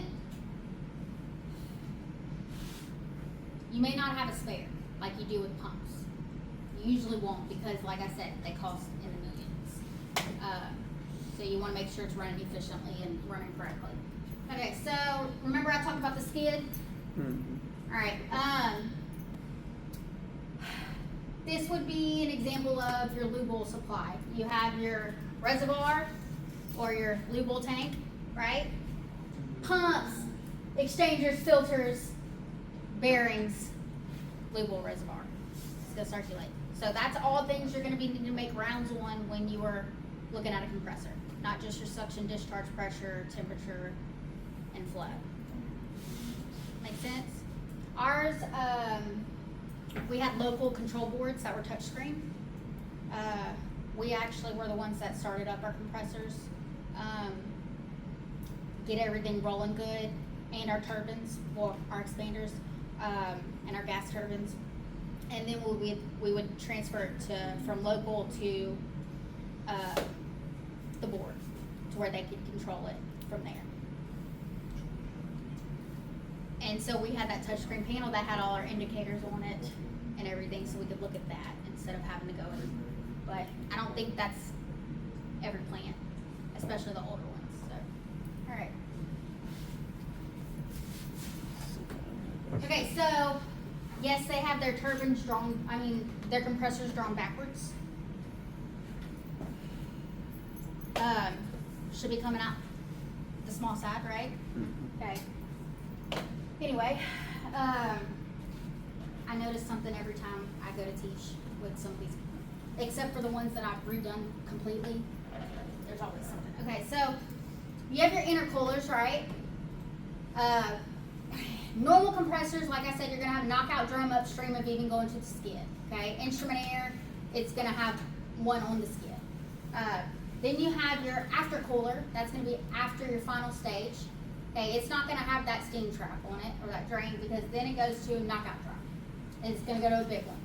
you may not have a spare like you do with pumps. You usually won't because, like I said, they cost in the millions. So you want to make sure it's running efficiently and running correctly. Okay, so remember I talked about the skid? All right. This would be an example of your lube oil supply. You have your reservoir or your lube oil tank, right? Pumps, exchangers, filters, bearings, lube oil reservoir. It's gonna circulate. So that's all things you're gonna be needing to make rounds on when you are looking at a compressor, not just your suction, discharge pressure, temperature, and flow. Make sense? Ours, we had local control boards that were touchscreen. We actually were the ones that started up our compressors, get everything rolling good, and our turbines, well, our expanders, and our gas turbines. And then we would transfer it from local to the board, to where they could control it from there. And so we had that touchscreen panel that had all our indicators on it and everything, so we could look at that instead of having to go in. But I don't think that's every plant, especially the older ones. So, all right. Okay, so yes, they have their turbines drawn. Their compressors drawn backwards. Should be coming out the small side, right? Okay. Anyway, I notice something every time I go to teach with some of these, except for the ones that I've redone completely. There's always something. Okay, so you have your intercoolers, right? Normal compressors, like I said, you're gonna have knockout drum upstream of even going to the skid. Okay, instrument air, it's gonna have one on the skid. Then you have your aftercooler. That's gonna be after your final stage. Okay, it's not gonna have that steam trap on it or that drain because then it goes to a knockout drum. It's gonna go to a big one.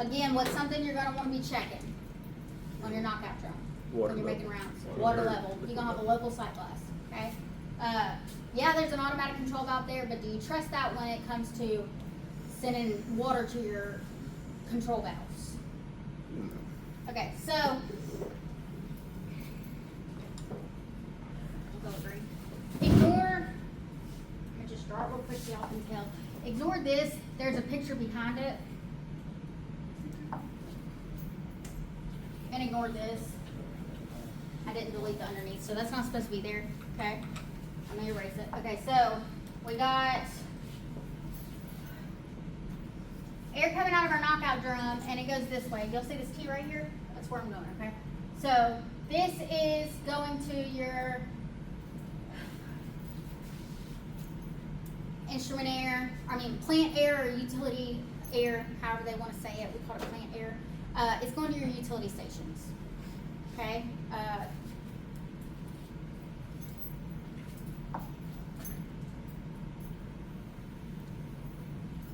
Again, what's something you're gonna want to be checking on your knockout drum? Water when you're making level. rounds. Water level. You're gonna have a local sight glass, okay? Yeah, there's an automatic control valve there, but do you trust that when it comes to sending water to your control valves? Okay, so we'll go green. Ignore. I just draw it real quick so y'all can tell. Ignore this. There's a picture behind it. And ignore this. I didn't delete the underneath, so that's not supposed to be there. Okay, I'm gonna erase it. Okay, so we got air coming out of our knockout drum, and it goes this way. You'll see this T right here? That's where I'm going, okay? So this is going to your instrument air, plant air or utility air, however they want to say it. We call it plant air. It's going to your utility stations, okay?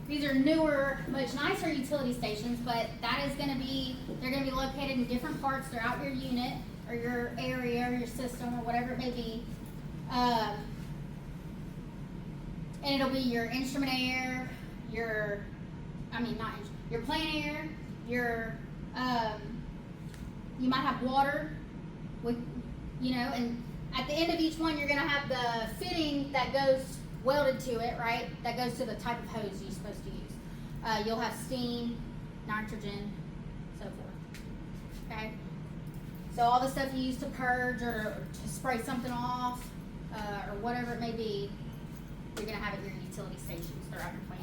These are newer, much nicer utility stations, but they're going to be located in different parts throughout your unit or your area or your system or whatever it may be. And it'll be your instrument air, your plant air, you might have water with, and at the end of each one, you're going to have the fitting that goes welded to it, right? That goes to the type of hose you're supposed to use. You'll have steam, nitrogen, so forth. Okay? So all the stuff you use to purge or to spray something off, or whatever it may be, you're going to have at your utility stations throughout your plant.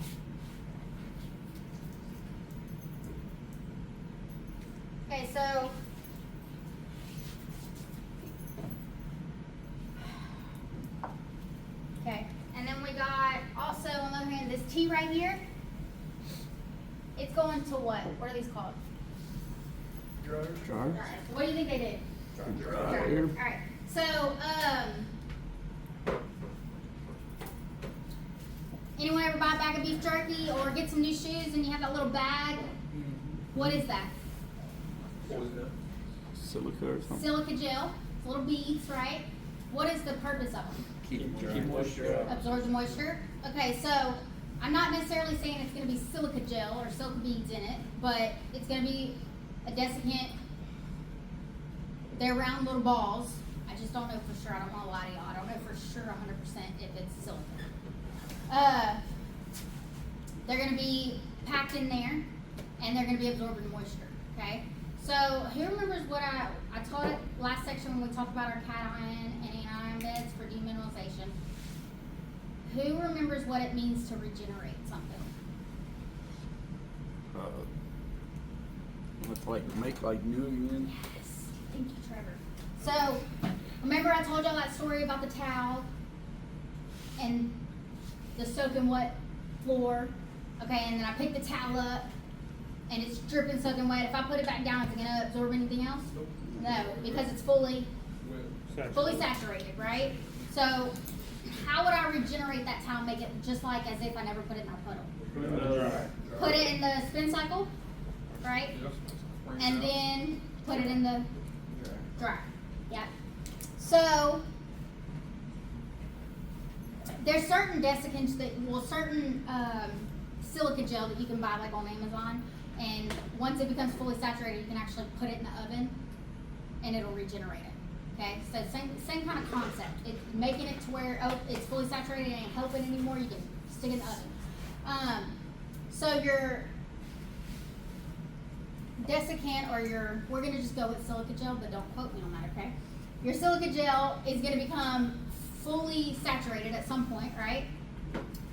Okay, so and then we got also on the other hand this T right here. It's going to what? What are these called? Charge. What do you think they did? Dryer. All right. So anyone ever buy a bag of beef jerky or get some new shoes and you have that little bag? What is that? Silica or something. Silica gel. It's little beads, right? What is the purpose of them? Keep moisture out. Absorbs the moisture. Okay, so I'm not necessarily saying it's going to be silica gel or silica beads in it, but it's going to be a desiccant. They're round little balls. I just don't know for sure. I don't want to lie to y'all. I don't know for sure 100% if it's silica. They're going to be packed in there, and they're going to be absorbing moisture. Okay. So who remembers what I taught it last section when we talked about our cation and anion beds for demineralization? Who remembers what it means to regenerate something? Let's make like new again. Yes. Thank you, Trevor. So remember I told y'all that story about the towel and the soaking wet floor? Okay, and then I picked the towel up and it's dripping soaking wet. If I put it back down, is it gonna absorb anything else? No, because it's fully saturated, right? So how would I regenerate that towel, make it just like as if I never put it in my puddle? Put it in the spin cycle, right? And then put it in the dryer. Yeah. So there's certain desiccants certain silica gel that you can buy like on Amazon, and once it becomes fully saturated, you can actually put it in the oven, and it'll regenerate it. Okay, so same kind of concept. It's making it to where it's fully saturated and ain't helping anymore. You can stick it in the oven. So your desiccant we're gonna just go with silica gel, but don't quote me on that. Okay, your silica gel is gonna become fully saturated at some point, right?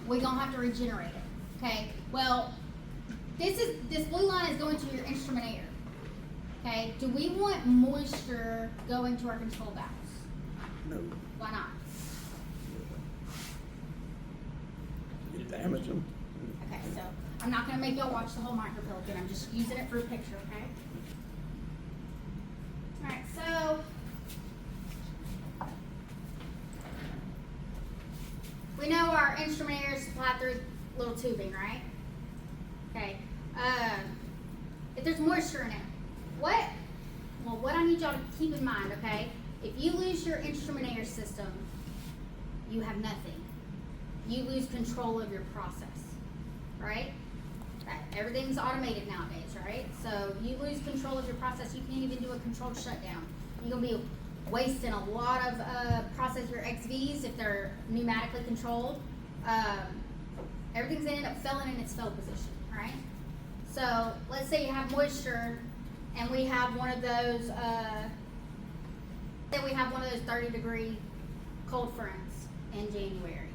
We're gonna have to regenerate it. Okay, well, this blue line is going to your instrument air. Okay, do we want moisture going to our control valves? No. Why not? You damage them. Okay, so I'm not gonna make y'all watch the whole microphone again. I'm just using it for a picture, okay? All right, so we know our instrument air is supplied through little tubing, right? Okay. If there's moisture in it, what what I need y'all to keep in mind, okay? If you lose your instrument air system, you have nothing. You lose control of your process, right? Everything's automated nowadays, right? So you lose control of your process, you can't even do a controlled shutdown. You're gonna be wasting a lot of process your XVs if they're pneumatically controlled. Everything's gonna end up falling in its fail position, right? So let's say you have moisture and we have one of those, say we have one of those 30-degree cold fronts in January.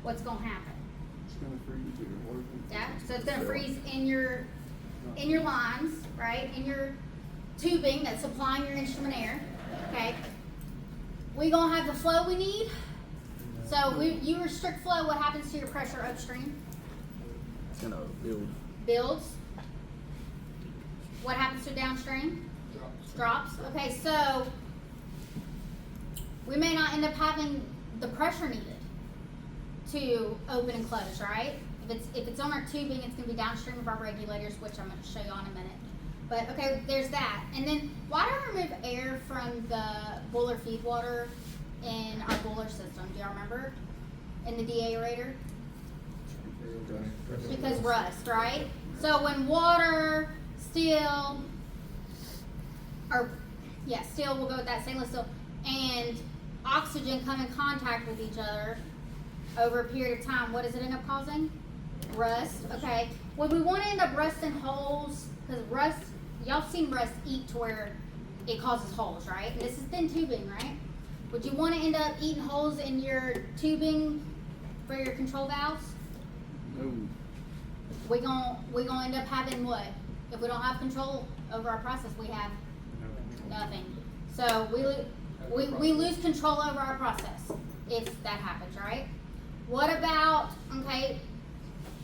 What's gonna happen? It's gonna freeze your water. Yeah, so it's gonna freeze in your lines, right? In your tubing that's supplying your instrument air, okay? We gonna have the flow we need. So you restrict flow, what happens to your pressure upstream? It's gonna build. Builds. What happens to downstream? Drops. Okay, so we may not end up having the pressure needed to open and close, right? If it's on our tubing, it's gonna be downstream of our regulators, which I'm gonna show you on in a minute. But okay, there's that. And then why do I remove air from the boiler feed water in our boiler system? Do y'all remember? In the deaerator? Because rust, right? So when water, steel, steel, we'll go with that, stainless steel, and oxygen come in contact with each other over a period of time, what does it end up causing? Rust, okay. Would we want to end up rusting holes? Because rust, y'all seen rust eat to where it causes holes, right? And this is thin tubing, right? Would you want to end up eating holes in your tubing for your control valves? No. We gonna end up having what? If we don't have control over our process, we have nothing. So we lose control over our process if that happens, right? What about, okay,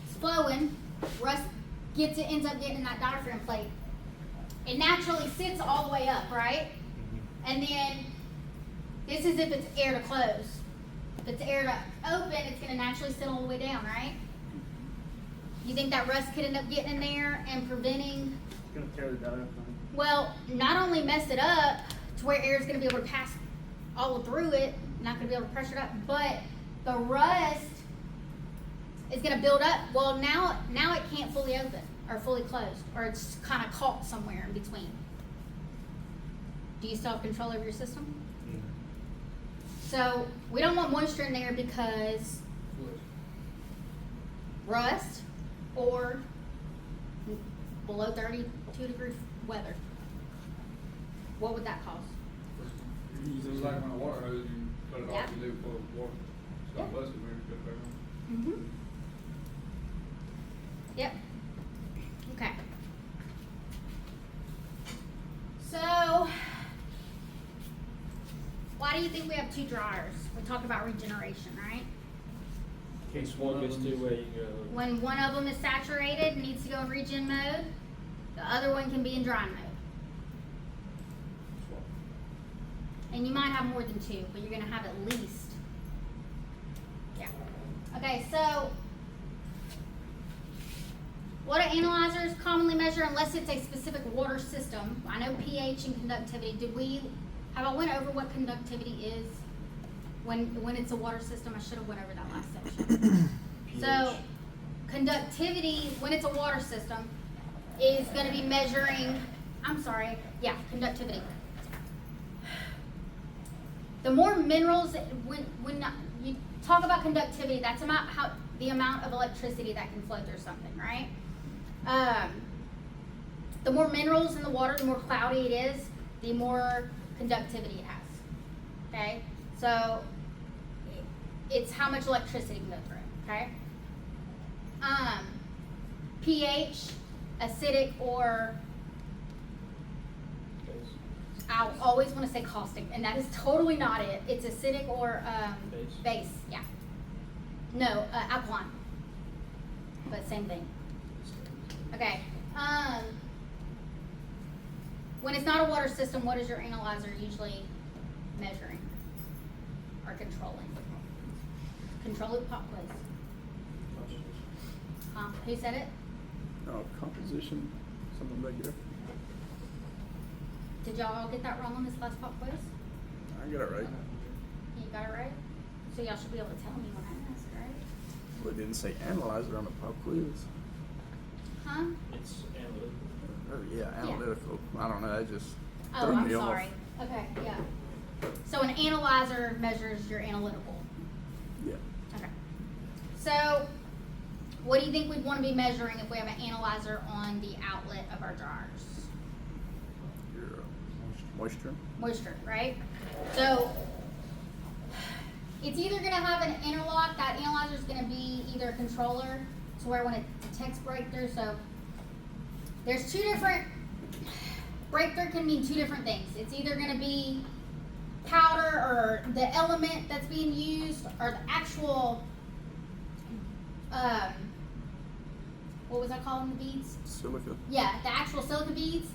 it's flowing, rust ends up getting in that diaphragm plate. It naturally sits all the way up, right? And then this is if it's air to close. If it's air to open, it's gonna naturally sit all the way down, right? You think that rust could end up getting in there and preventing? It's gonna tear the diaphragm. Well, not only mess it up to where air is going to be able to pass all through it, not going to be able to pressure it up, but the rust is going to build up. Well, now it can't fully open or fully closed, or it's kind of caught somewhere in between. Do you still have control over your system? So we don't want moisture in there because rust or below 32-degree weather. What would that cause? Just like on a water hose, you cut it Yeah. off, you leave it full of water. So Yeah. unless it maybe cut it back on. Mm-hmm. Yep. Okay. So, why do you think we have two dryers? We talked about regeneration, right? In case one gets too wet, you go. When one of them is saturated and needs to go in regen mode, the other one can be in dry mode. And you might have more than two, but you're gonna have at least. Yeah. Okay, so what do analyzers commonly measure unless it's a specific water system? I know pH and conductivity. Have I went over what conductivity is when it's a water system? I should have went over that last section. So conductivity, when it's a water system, is gonna be measuring, conductivity. The more minerals, when you talk about conductivity, that's the amount of electricity that can flow through something, right? The more minerals in the water, the more cloudy it is, the more conductivity it has. Okay, so it's how much electricity can go through. Okay. pH, acidic, or I always want to say caustic, and that is totally not it. It's acidic or base. Yeah. No, alkaline. But same thing. Okay. When it's not a water system, what is your analyzer usually measuring or controlling? Control it, pop quiz. Who said it? Composition, something back there. did y'all all get that wrong on this last pop quiz? I get it right. You got it right? So y'all should be able to tell me when I ask, right? We didn't say analyzer on the pop quiz. Huh? It's analytical. Oh, yeah, analytical. I don't know, that just Oh, threw I'm me sorry. off. Okay, yeah. So an analyzer measures your analytical. Yeah. Okay. So, what do you think we'd want to be measuring if we have an analyzer on the outlet of our dryers? Your moisture. Moisture, right? So, it's either going to have an interlock. That analyzer is going to be either a controller to where when it detects breakthrough. So, there's two different, breakthrough can mean two different things. It's either going to be powder or the element that's being used or the actual, what was I calling the beads? Silica. Yeah, the actual silica beads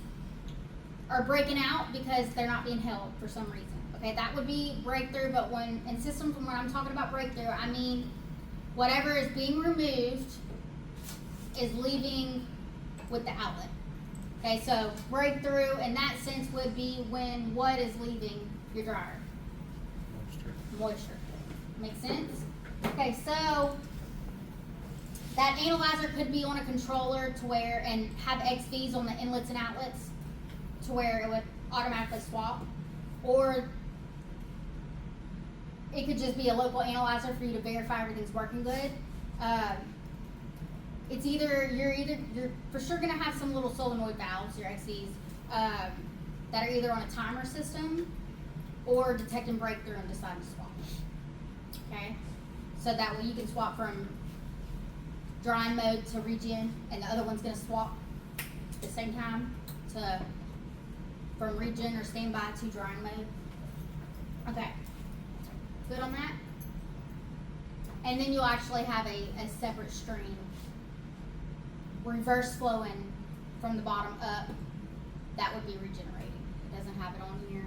are breaking out because they're not being held for some reason. Okay, that would be breakthrough, but when in systems, when I'm talking about breakthrough, I mean whatever is being removed is leaving with the outlet. Okay, so breakthrough in that sense would be when what is leaving your dryer? Moisture. Make sense? Okay, so that analyzer could be on a controller to where, and have XVs on the inlets and outlets to where it would automatically swap, or it could just be a local analyzer for you to verify everything's working good. It's either you're for sure gonna have some little solenoid valves, your XVs, that are either on a timer system or detecting breakthrough and decide to swap. Okay, so that way you can swap from drying mode to regen, and the other one's gonna swap at the same time to from regen or standby to drying mode. Okay, good on that. And then you'll actually have a separate stream, reverse flowing from the bottom up. That would be regenerating. It doesn't have it on here.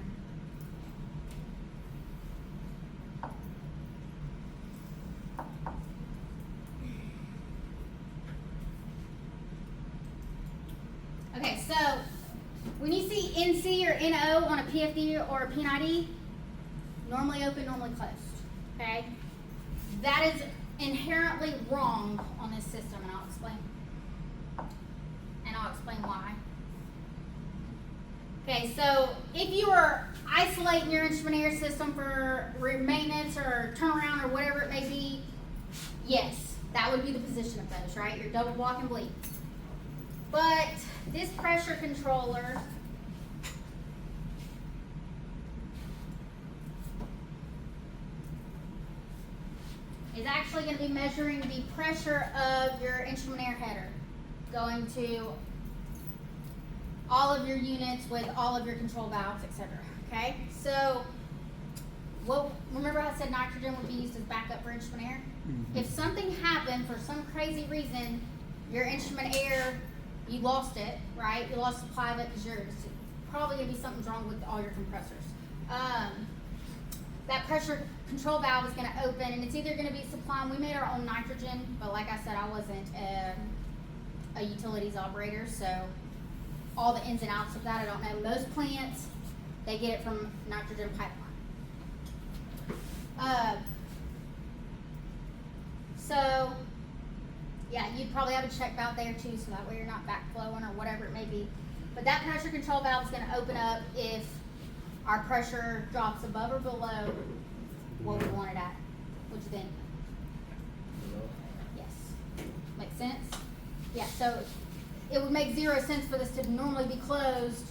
Okay, so when you see NC or NO on a PFD or a PNID, normally open, normally closed. Okay? That is inherently wrong on this system, and I'll explain. And I'll explain why. Okay, so if you are isolating your instrument air system for maintenance or turnaround or whatever it may be, yes, that would be the position of those, right? Your double block and bleed. But this pressure controller is actually going to be measuring the pressure of your instrument air header, going to all of your units with all of your control valves, etc. Okay, so remember how I said nitrogen would be used as backup for instrument air? Mm-hmm. If something happened for some crazy reason, your instrument air, you lost it, right? You lost supply of it because you're probably going to be something's wrong with all your compressors. That pressure control valve is going to open, and it's either going to be supplying. We made our own nitrogen, but like I said, I wasn't a utilities operator, so all the ins and outs of that I don't know. Most plants, they get it from nitrogen pipeline. So yeah, you'd probably have a check valve there too, so that way you're not backflowing or whatever it may be. But that pressure control valve is going to open up if our pressure drops above or below what we want it at. What you think? Yes. Make sense? Yeah, so it would make zero sense for this to normally be closed,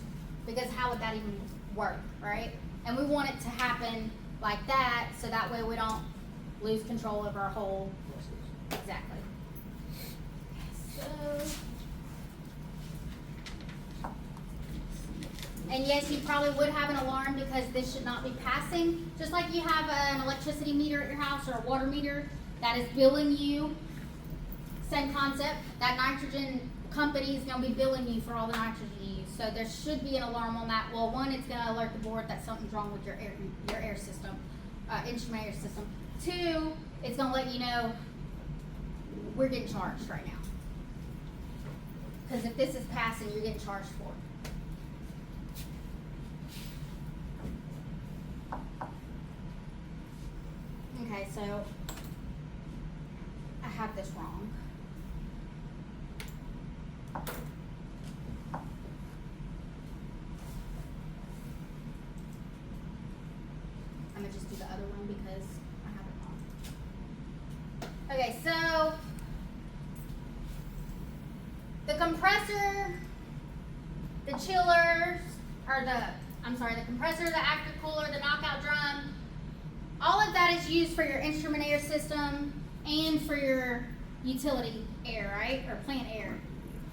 because how would that even work, right? And we want it to happen like that, so that way we don't lose control of our whole. Exactly. So, and yes, you probably would have an alarm because this should not be passing. Just like you have an electricity meter at your house or a water meter that is billing you, same concept. That nitrogen company is going to be billing you for all the nitrogen you use. So there should be an alarm on that. Well, one, it's going to alert the board that something's wrong with your air system, instrument air system. Two, it's going to let you know we're getting charged right now. Because if this is passing, you're getting charged for it. Okay, so I have this wrong. I'm gonna just do the other one because I have it wrong. Okay, so the compressor, the chillers, or the compressor, the aftercooler, the knockout drum, all of that is used for your instrument air system and for your utility air, right? Or plant air.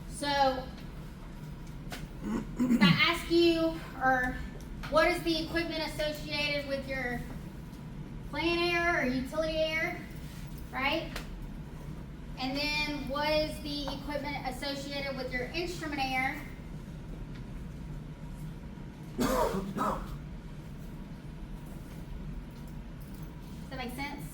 So if I ask you, or what is the equipment associated with your plant air or utility air, right? And then what is the equipment associated with your instrument air? Does that make sense?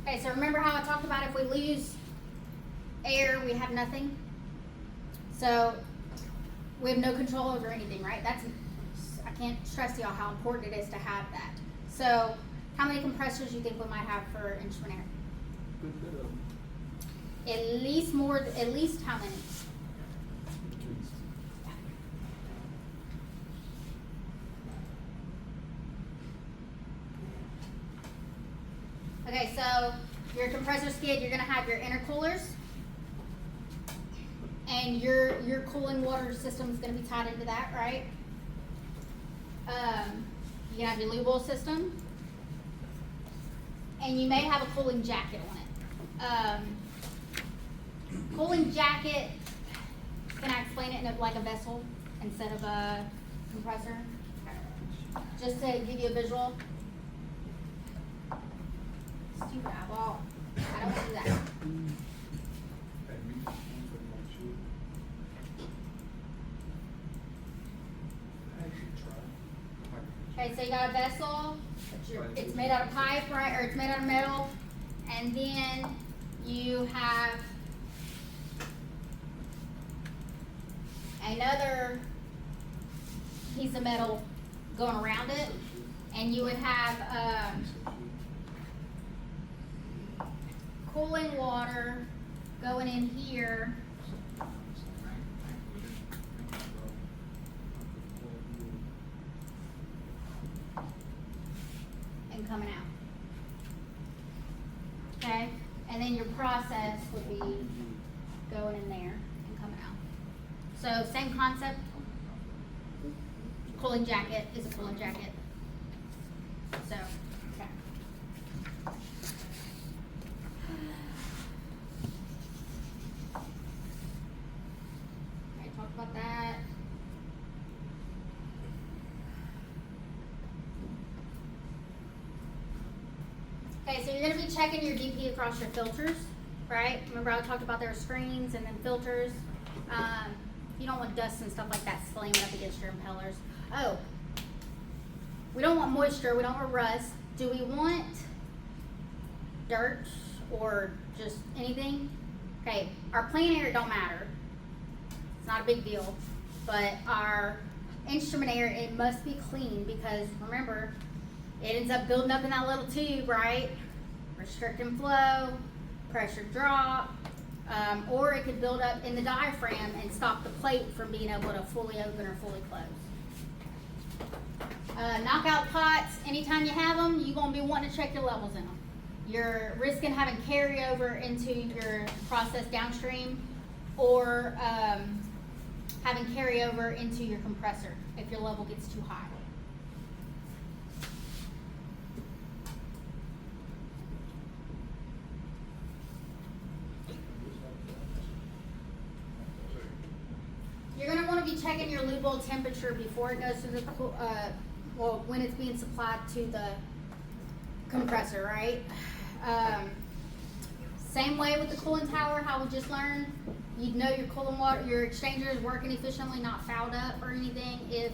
Okay, so remember how I talked about if we lose air, we have nothing? So we have no control over anything, right? I can't stress to y'all how important it is to have that. So how many compressors do you think we might have for instrument air? Good bit of them. At least how many? Okay, so your compressor skid, you're gonna have your intercoolers, and your cooling water system is gonna be tied into that, right? You can have your lube oil system, and you may have a cooling jacket on it. Cooling jacket, can I explain it in like a vessel instead of a compressor? Just to give you a visual. Stupid eyeball. I don't do that. Okay, so you got a vessel, it's made out of pipe, right, or it's made out of metal, and then you have another piece of metal going around it, and you would have cooling water going in here and coming out. Okay? And then your process would be going in there and coming out. So same concept. Cooling jacket is a cooling jacket. So, okay. Alright, talked about that. Okay, so you're gonna be checking your DP across your filters, right? Remember I talked about there are screens and then filters. You don't want dust and stuff like that slamming up against your impellers. Oh, we don't want moisture, we don't want rust. Do we want dirt or just anything? Okay, our plant air don't matter. It's not a big deal. But our instrument air, it must be clean because remember, it ends up building up in that little tube, right? Restricting flow, pressure drop, or it could build up in the diaphragm and stop the plate from being able to fully open or fully close. Knockout pots, anytime you have them, you're going to be wanting to check your levels in them. You're risking having carryover into your process downstream or having carryover into your compressor if your level gets too high. You're going to want to be checking your lube oil temperature before it goes to the, when it's being supplied to the compressor, right? Same way with the cooling tower, how we just learned. You'd know your cooling water, your exchanger is working efficiently, not fouled up or anything if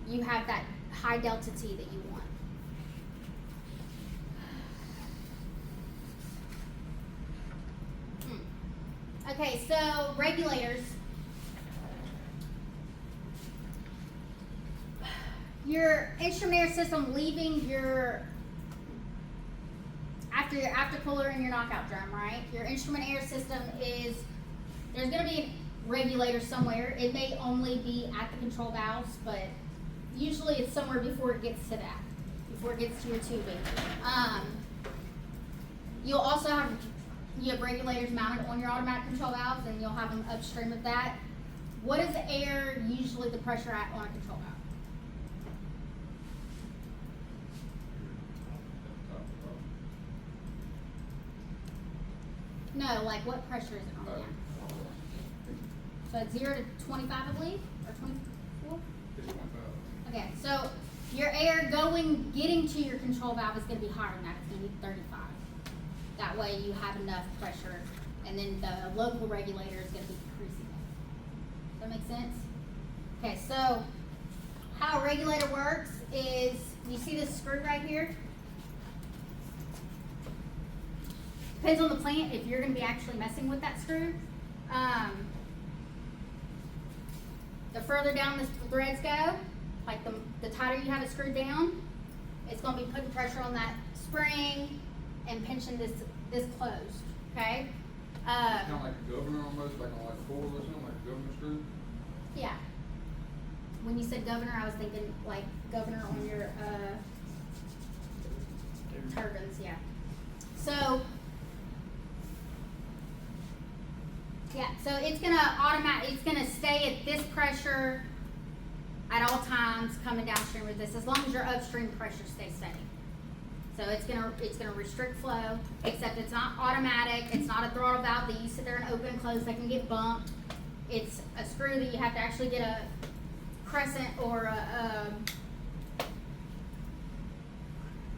you have that high delta T that you want. Okay, so regulators. Your instrument air system leaving your after your aftercooler and your knockout drum, right? Your instrument air system is, there's gonna be a regulator somewhere. It may only be at the control valves, but usually it's somewhere before it gets to that, before it gets to your tubing. You'll also have, you have regulators mounted on your automatic control valves, and you'll have them upstream of that. What is the air usually the pressure at on a control valve? No, like what pressure is it on there? So it's 0 to 25, I believe, or 24? Okay, so your air getting to your control valve is going to be higher than that. It's going to be 35. That way you have enough pressure, and then the local regulator is going to be decreasing it. Does that make sense? Okay, so how a regulator works is, you see this screw right here? Depends on the plant if you're going to be actually messing with that screw. The further down the threads go, like the tighter you have it screwed down, it's going to be putting pressure on that spring and pinching this closed. Okay. Kind of like a governor almost, like on like a four or something, like a governor screw. Yeah. When you said governor, I was thinking like governor on your turbines. Yeah. So. Yeah, so it's gonna stay at this pressure at all times coming downstream with this, as long as your upstream pressure stays steady. So it's gonna restrict flow, except it's not automatic, it's not a throttle valve that you sit there and open and close that can get bumped. It's a screw that you have to actually get a crescent or a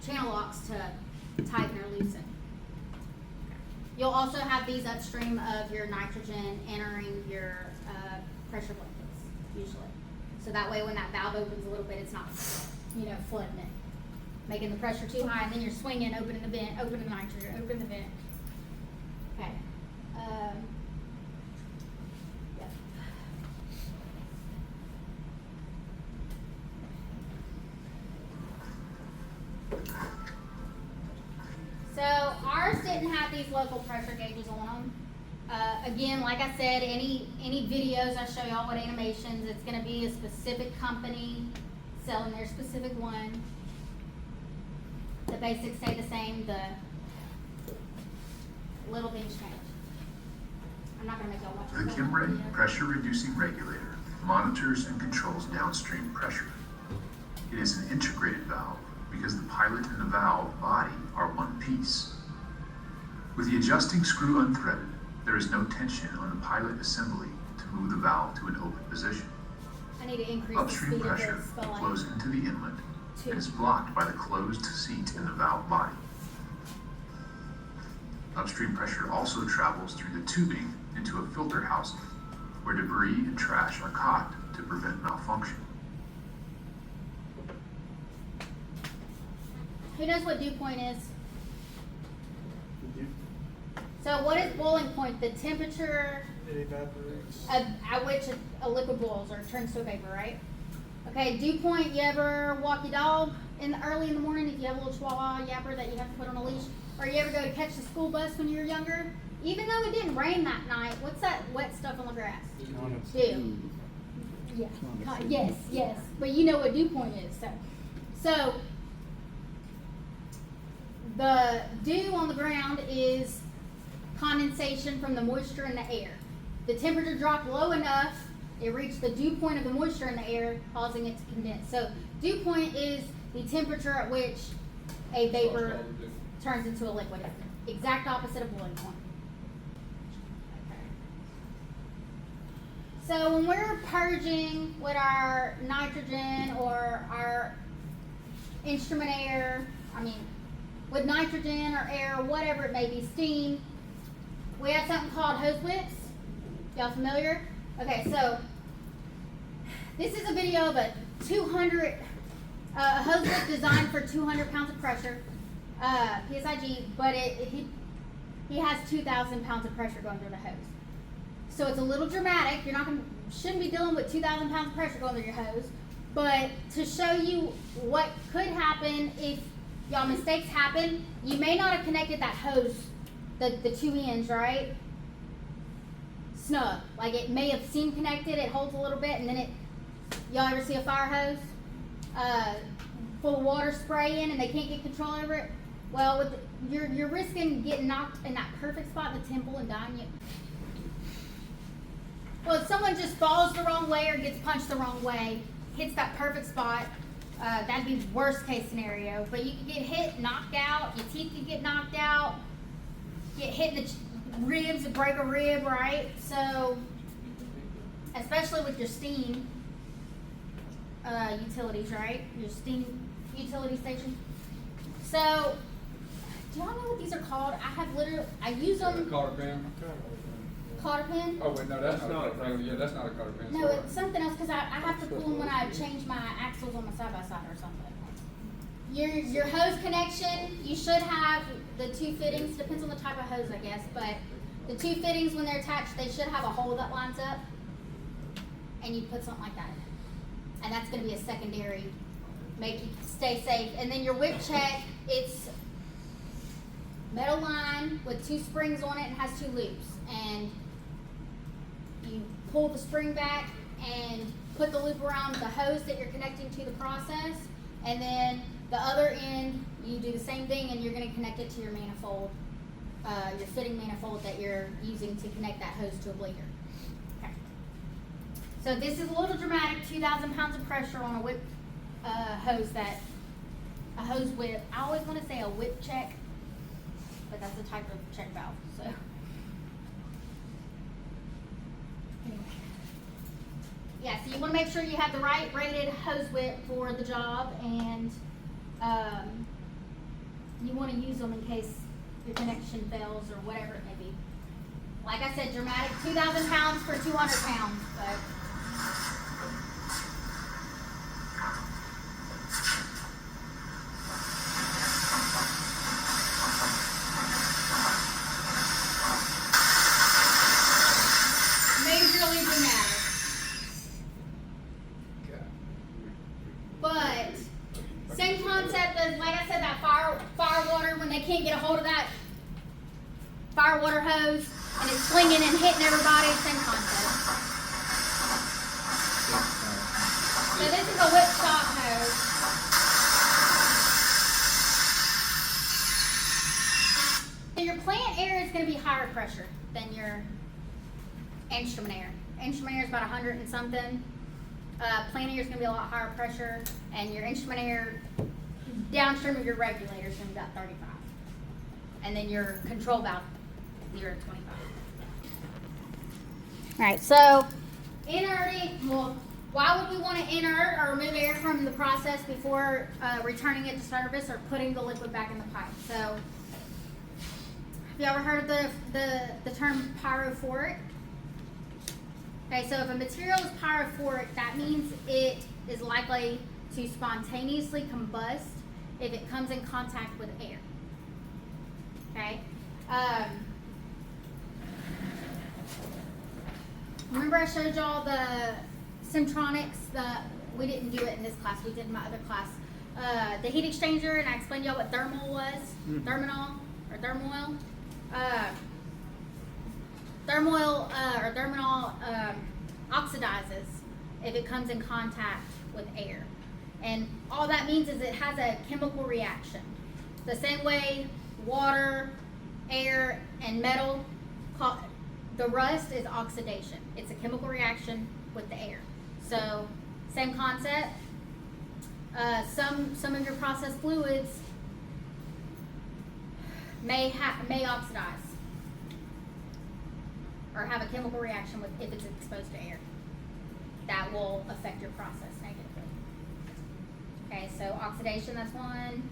channel locks to tighten or loosen. You'll also have these upstream of your nitrogen entering your pressure blankets, usually. So that way when that valve opens a little bit, it's not, flooding it. Making the pressure too high, and then you're swinging, opening the vent, opening the nitrogen, opening the vent. Okay. Yep. So ours didn't have these local pressure gauges on them. Again, like I said, any videos I show y'all with animations, it's going to be a specific company selling their specific one. The basics stay the same. The little things change. I'm not going to make y'all watch The Kimray pressure reducing regulator monitors and controls downstream pressure. It is an integrated valve because the pilot and the valve body are one piece. With the adjusting screw unthreaded, there is no tension on the pilot assembly to move the valve to an open position. I need to increase Upstream the speed pressure of this spelling. flows into the inlet and is blocked by the closed seat in the valve body. Upstream pressure also travels through the tubing into a filter housing where debris and trash are caught to prevent malfunction. Who knows what dew point is? So what is boiling point? The temperature It evaporates. at which a liquid boils or turns to a vapor, right? Okay, dew point, you ever walk your dog early in the morning if you have a little chihuahua yapper that you have to put on a leash? Or you ever go to catch the school bus when you were younger? Even though it didn't rain that night, what's that wet stuff on the grass? Dew. Yeah. Yes. But you know what dew point is. So the dew on the ground is condensation from the moisture in the air. The temperature dropped low enough, it reached the dew point of the moisture in the air, causing it to condense. So dew point is the temperature at which a vapor turns into a liquid. It's the exact opposite of boiling point. So when we're purging with our nitrogen or our instrument air, with nitrogen or air or whatever it may be, steam, we have something called hose whips. Y'all familiar? Okay, so this is a video of a 200 hose whip designed for 200 pounds of pressure, PSIG, but he has 2,000 pounds of pressure going through the hose. So it's a little dramatic. You're not gonna, shouldn't be dealing with 2,000 pounds of pressure going through your hose. But to show you what could happen if y'all mistakes happen, you may not have connected that hose, the two ends, right? Snug. Like it may have seemed connected, it holds a little bit, and then it, y'all ever see a fire hose full of water spraying and they can't get control over it? Well, with you're risking getting knocked in that perfect spot in the temple and dying. Well, if someone just falls the wrong way or gets punched the wrong way, hits that perfect spot, that'd be worst case scenario. But you could get hit, knocked out, your teeth could get knocked out, get hit in the ribs and break a rib, right? So, especially with your steam utilities, right? Your steam utility station. So, do y'all know what these are called? I use them. Cotter pin. Cotter pin? Oh wait, no, that's not a cotter pin. Yeah, that's not a cotter pin. No, Sorry. it's something else because I have to pull them when I change my axles on my side-by-side or something. Your hose connection, you should have the two fittings, depends on the type of hose I guess, but the two fittings when they're attached, they should have a hole that lines up, and you put something like that in it. And that's going to be a secondary, make you stay safe. And then your whip check, it's metal line with two springs on it and has two loops. And you pull the spring back and put the loop around the hose that you're connecting to the process, and then the other end you do the same thing and you're going to connect it to your manifold, your fitting manifold that you're using to connect that hose to a bleeder. Okay. So this is a little dramatic, 2,000 pounds of pressure on a whip hose a hose whip. I always want to say a whip check, but that's a type of check valve. So. Anyway. Yeah, so you want to make sure you have the right rated hose width for the job, and you want to use them in case your connection fails or whatever it may be. Like I said, dramatic, 2,000 pounds for 200 pounds. But majorly dramatic. But same concept as, like I said, that fire water, when they can't get a hold of that fire water hose and it's slinging and hitting everybody, same concept. So this is a whip stop hose. So your plant air is going to be higher pressure than your instrument air. Instrument air is about 100 and something. Plant air is going to be a lot higher pressure, and your instrument air downstream of your regulator is going to be about 35. And then your control valve, 0 to 25. Alright, so inerting, well, why would we want to inert or remove air from the process before returning it to service or putting the liquid back in the pipe? So, have you ever heard of the term pyrophoric? Okay, so if a material is pyrophoric, that means it is likely to spontaneously combust if it comes in contact with air. Okay? Remember I showed y'all the Simtronics, we didn't do it in this class, we did in my other class. The heat exchanger, and I explained y'all what thermal was, thermal oxidizes if it comes in contact with air. And all that means is it has a chemical reaction. The same way water, air, and metal, the rust is oxidation. It's a chemical reaction with the air. So, same concept. Some of your processed fluids may oxidize or have a chemical reaction with if it's exposed to air. That will affect your process negatively. Okay, so oxidation, that's one.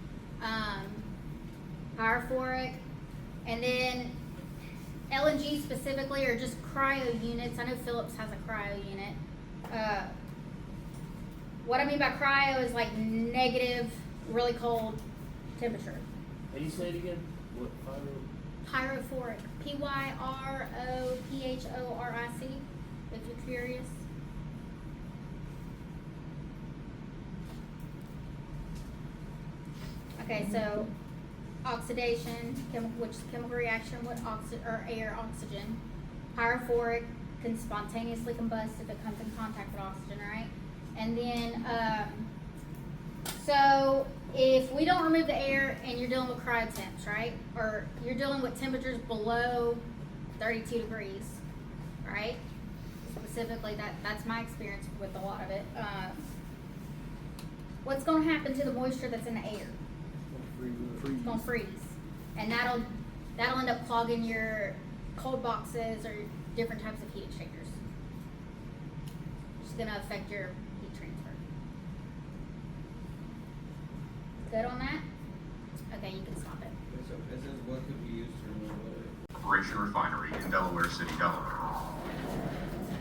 Pyrophoric, and then LNG specifically, or just cryo units. I know Philips has a cryo unit. What I mean by cryo is like negative, really cold temperature. Can you say it again? What, pyrophoric, Pyrophoric, if you're curious. Okay, so oxidation, which is chemical reaction with air oxygen. Pyrophoric can spontaneously combust if it comes in contact with oxygen, right? And then, so if we don't remove the air and you're dealing with cryotemps, right? Or you're dealing with temperatures below 32 degrees, right? Specifically, that's my experience with a lot of it. What's going to happen to the moisture that's in the air? It's going to freeze, and that'll end up clogging your cold boxes or different types of heat exchangers. It's going to affect your heat transfer. Good on that? Okay, you can stop it. So it says what could be used to remove water? Corporation Refinery in Delaware City, Delaware.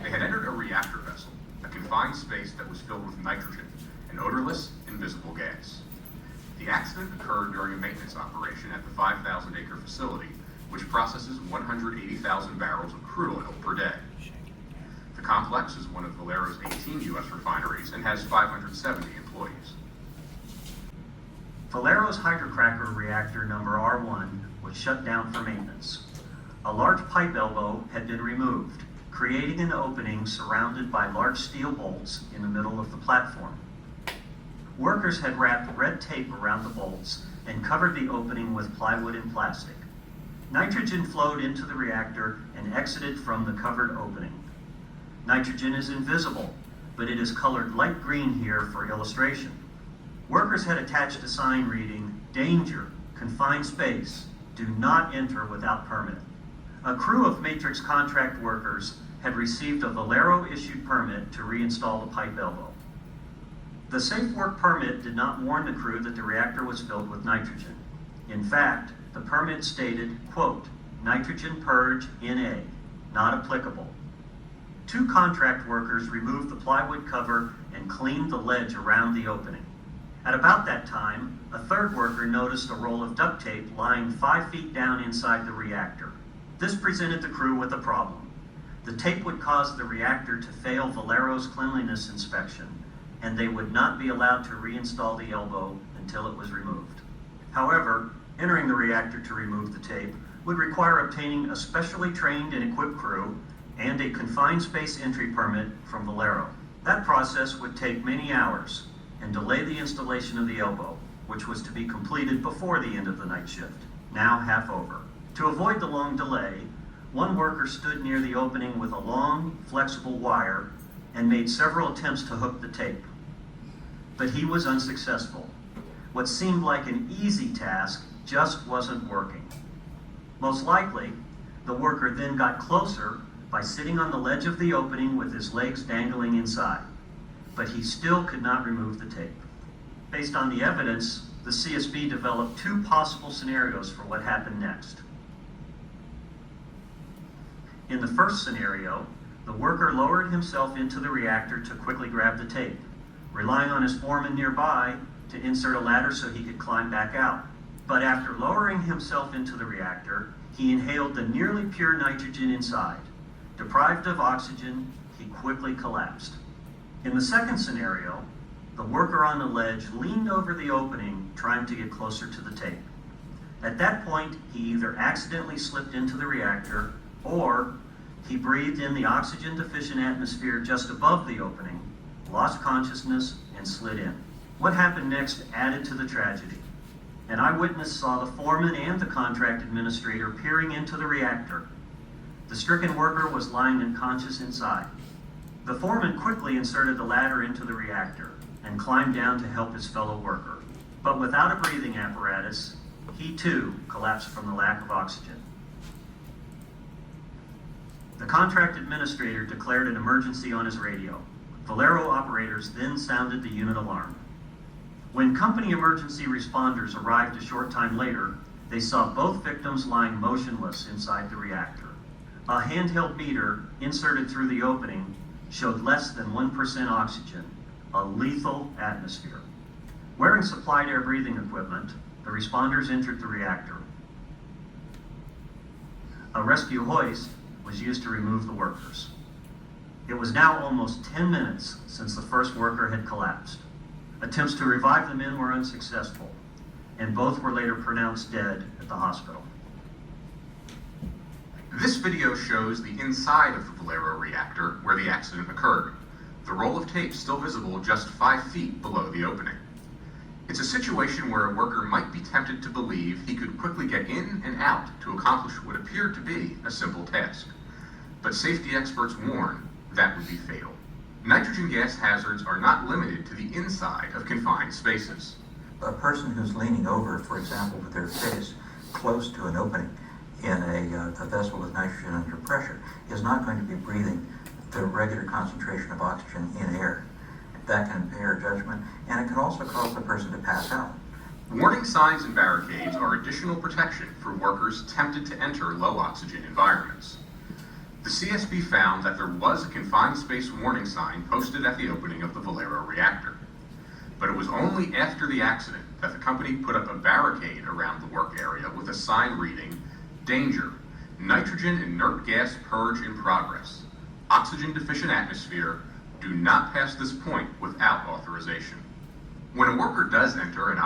They had entered a reactor vessel, a confined space that was filled with nitrogen, an odorless, invisible gas. The accident occurred during a maintenance operation at the 5,000-acre facility, which processes 180,000 barrels of crude oil per day. The complex is one of Valero's 18 U.S. refineries and has 570 employees. Valero's hydrocracker reactor number R1 was shut down for maintenance. A large pipe elbow had been removed, creating an opening surrounded by large steel bolts in the middle of the platform. Workers had wrapped red tape around the bolts and covered the opening with plywood and plastic. Nitrogen flowed into the reactor and exited from the covered opening. Nitrogen is invisible, but it is colored light green here for illustration. Workers had attached a sign reading, "Danger, confined space, do not enter without permit." A crew of Matrix contract workers had received a Valero-issued permit to reinstall the pipe elbow. The safe work permit did not warn the crew that the reactor was filled with nitrogen. In fact, the permit stated, quote, "Nitrogen purge NA, not applicable." Two contract workers removed the plywood cover and cleaned the ledge around the opening. At about that time, a third worker noticed a roll of duct tape lying 5 feet down inside the reactor. This presented the crew with a problem. The tape would cause the reactor to fail Valero's cleanliness inspection, and they would not be allowed to reinstall the elbow until it was removed. However, entering the reactor to remove the tape would require obtaining a specially trained and equipped crew and a confined space entry permit from Valero. That process would take many hours and delay the installation of the elbow, which was to be completed before the end of the night shift, now half over. To avoid the long delay, one worker stood near the opening with a long, flexible wire and made several attempts to hook the tape. But he was unsuccessful. What seemed like an easy task just wasn't working. Most likely, the worker then got closer by sitting on the ledge of the opening with his legs dangling inside, but he still could not remove the tape. Based on the evidence, the CSB developed two possible scenarios for what happened next. In the first scenario, the worker lowered himself into the reactor to quickly grab the tape, relying on his foreman nearby to insert a ladder so he could climb back out. But after lowering himself into the reactor, he inhaled the nearly pure nitrogen inside. Deprived of oxygen, he quickly collapsed. In the second scenario, the worker on the ledge leaned over the opening, trying to get closer to the tape. At that point, he either accidentally slipped into the reactor, or he breathed in the oxygen-deficient atmosphere just above the opening, lost consciousness, and slid in. What happened next added to the tragedy. An eyewitness saw the foreman and the contract administrator peering into the reactor. The stricken worker was lying unconscious inside. The foreman quickly inserted the ladder into the reactor and climbed down to help his fellow worker. But without a breathing apparatus, he too collapsed from the lack of oxygen. The contract administrator declared an emergency on his radio. Valero operators then sounded the unit alarm. When company emergency responders arrived a short time later, they saw both victims lying motionless inside the reactor. A handheld meter inserted through the opening showed less than 1% oxygen, a lethal atmosphere. Wearing supplied air breathing equipment, the responders entered the reactor. A rescue hoist was used to remove the workers. It was now almost 10 minutes since the first worker had collapsed. Attempts to revive the men were unsuccessful, and both were later pronounced dead at the hospital. This video shows the inside of the Valero reactor where the accident occurred. The roll of tape still visible just 5 feet below the opening. It's a situation where a worker might be tempted to believe he could quickly get in and out to accomplish what appeared to be a simple task. But safety experts warn that would be fatal. Nitrogen gas hazards are not limited to the inside of confined spaces. A person who's leaning over, for example, with their face close to an opening in a vessel with nitrogen under pressure is not going to be breathing the regular concentration of oxygen in air. That can impair judgment, and it can also cause the person to pass out. Warning signs and barricades are additional protection for workers tempted to enter low oxygen environments. The CSB found that there was a confined space warning sign posted at the opening of the Valero reactor. But it was only after the accident that the company put up a barricade around the work area with a sign reading, "Danger, nitrogen inert gas purge in progress. Oxygen deficient atmosphere, do not pass this point without authorization." When a worker does enter an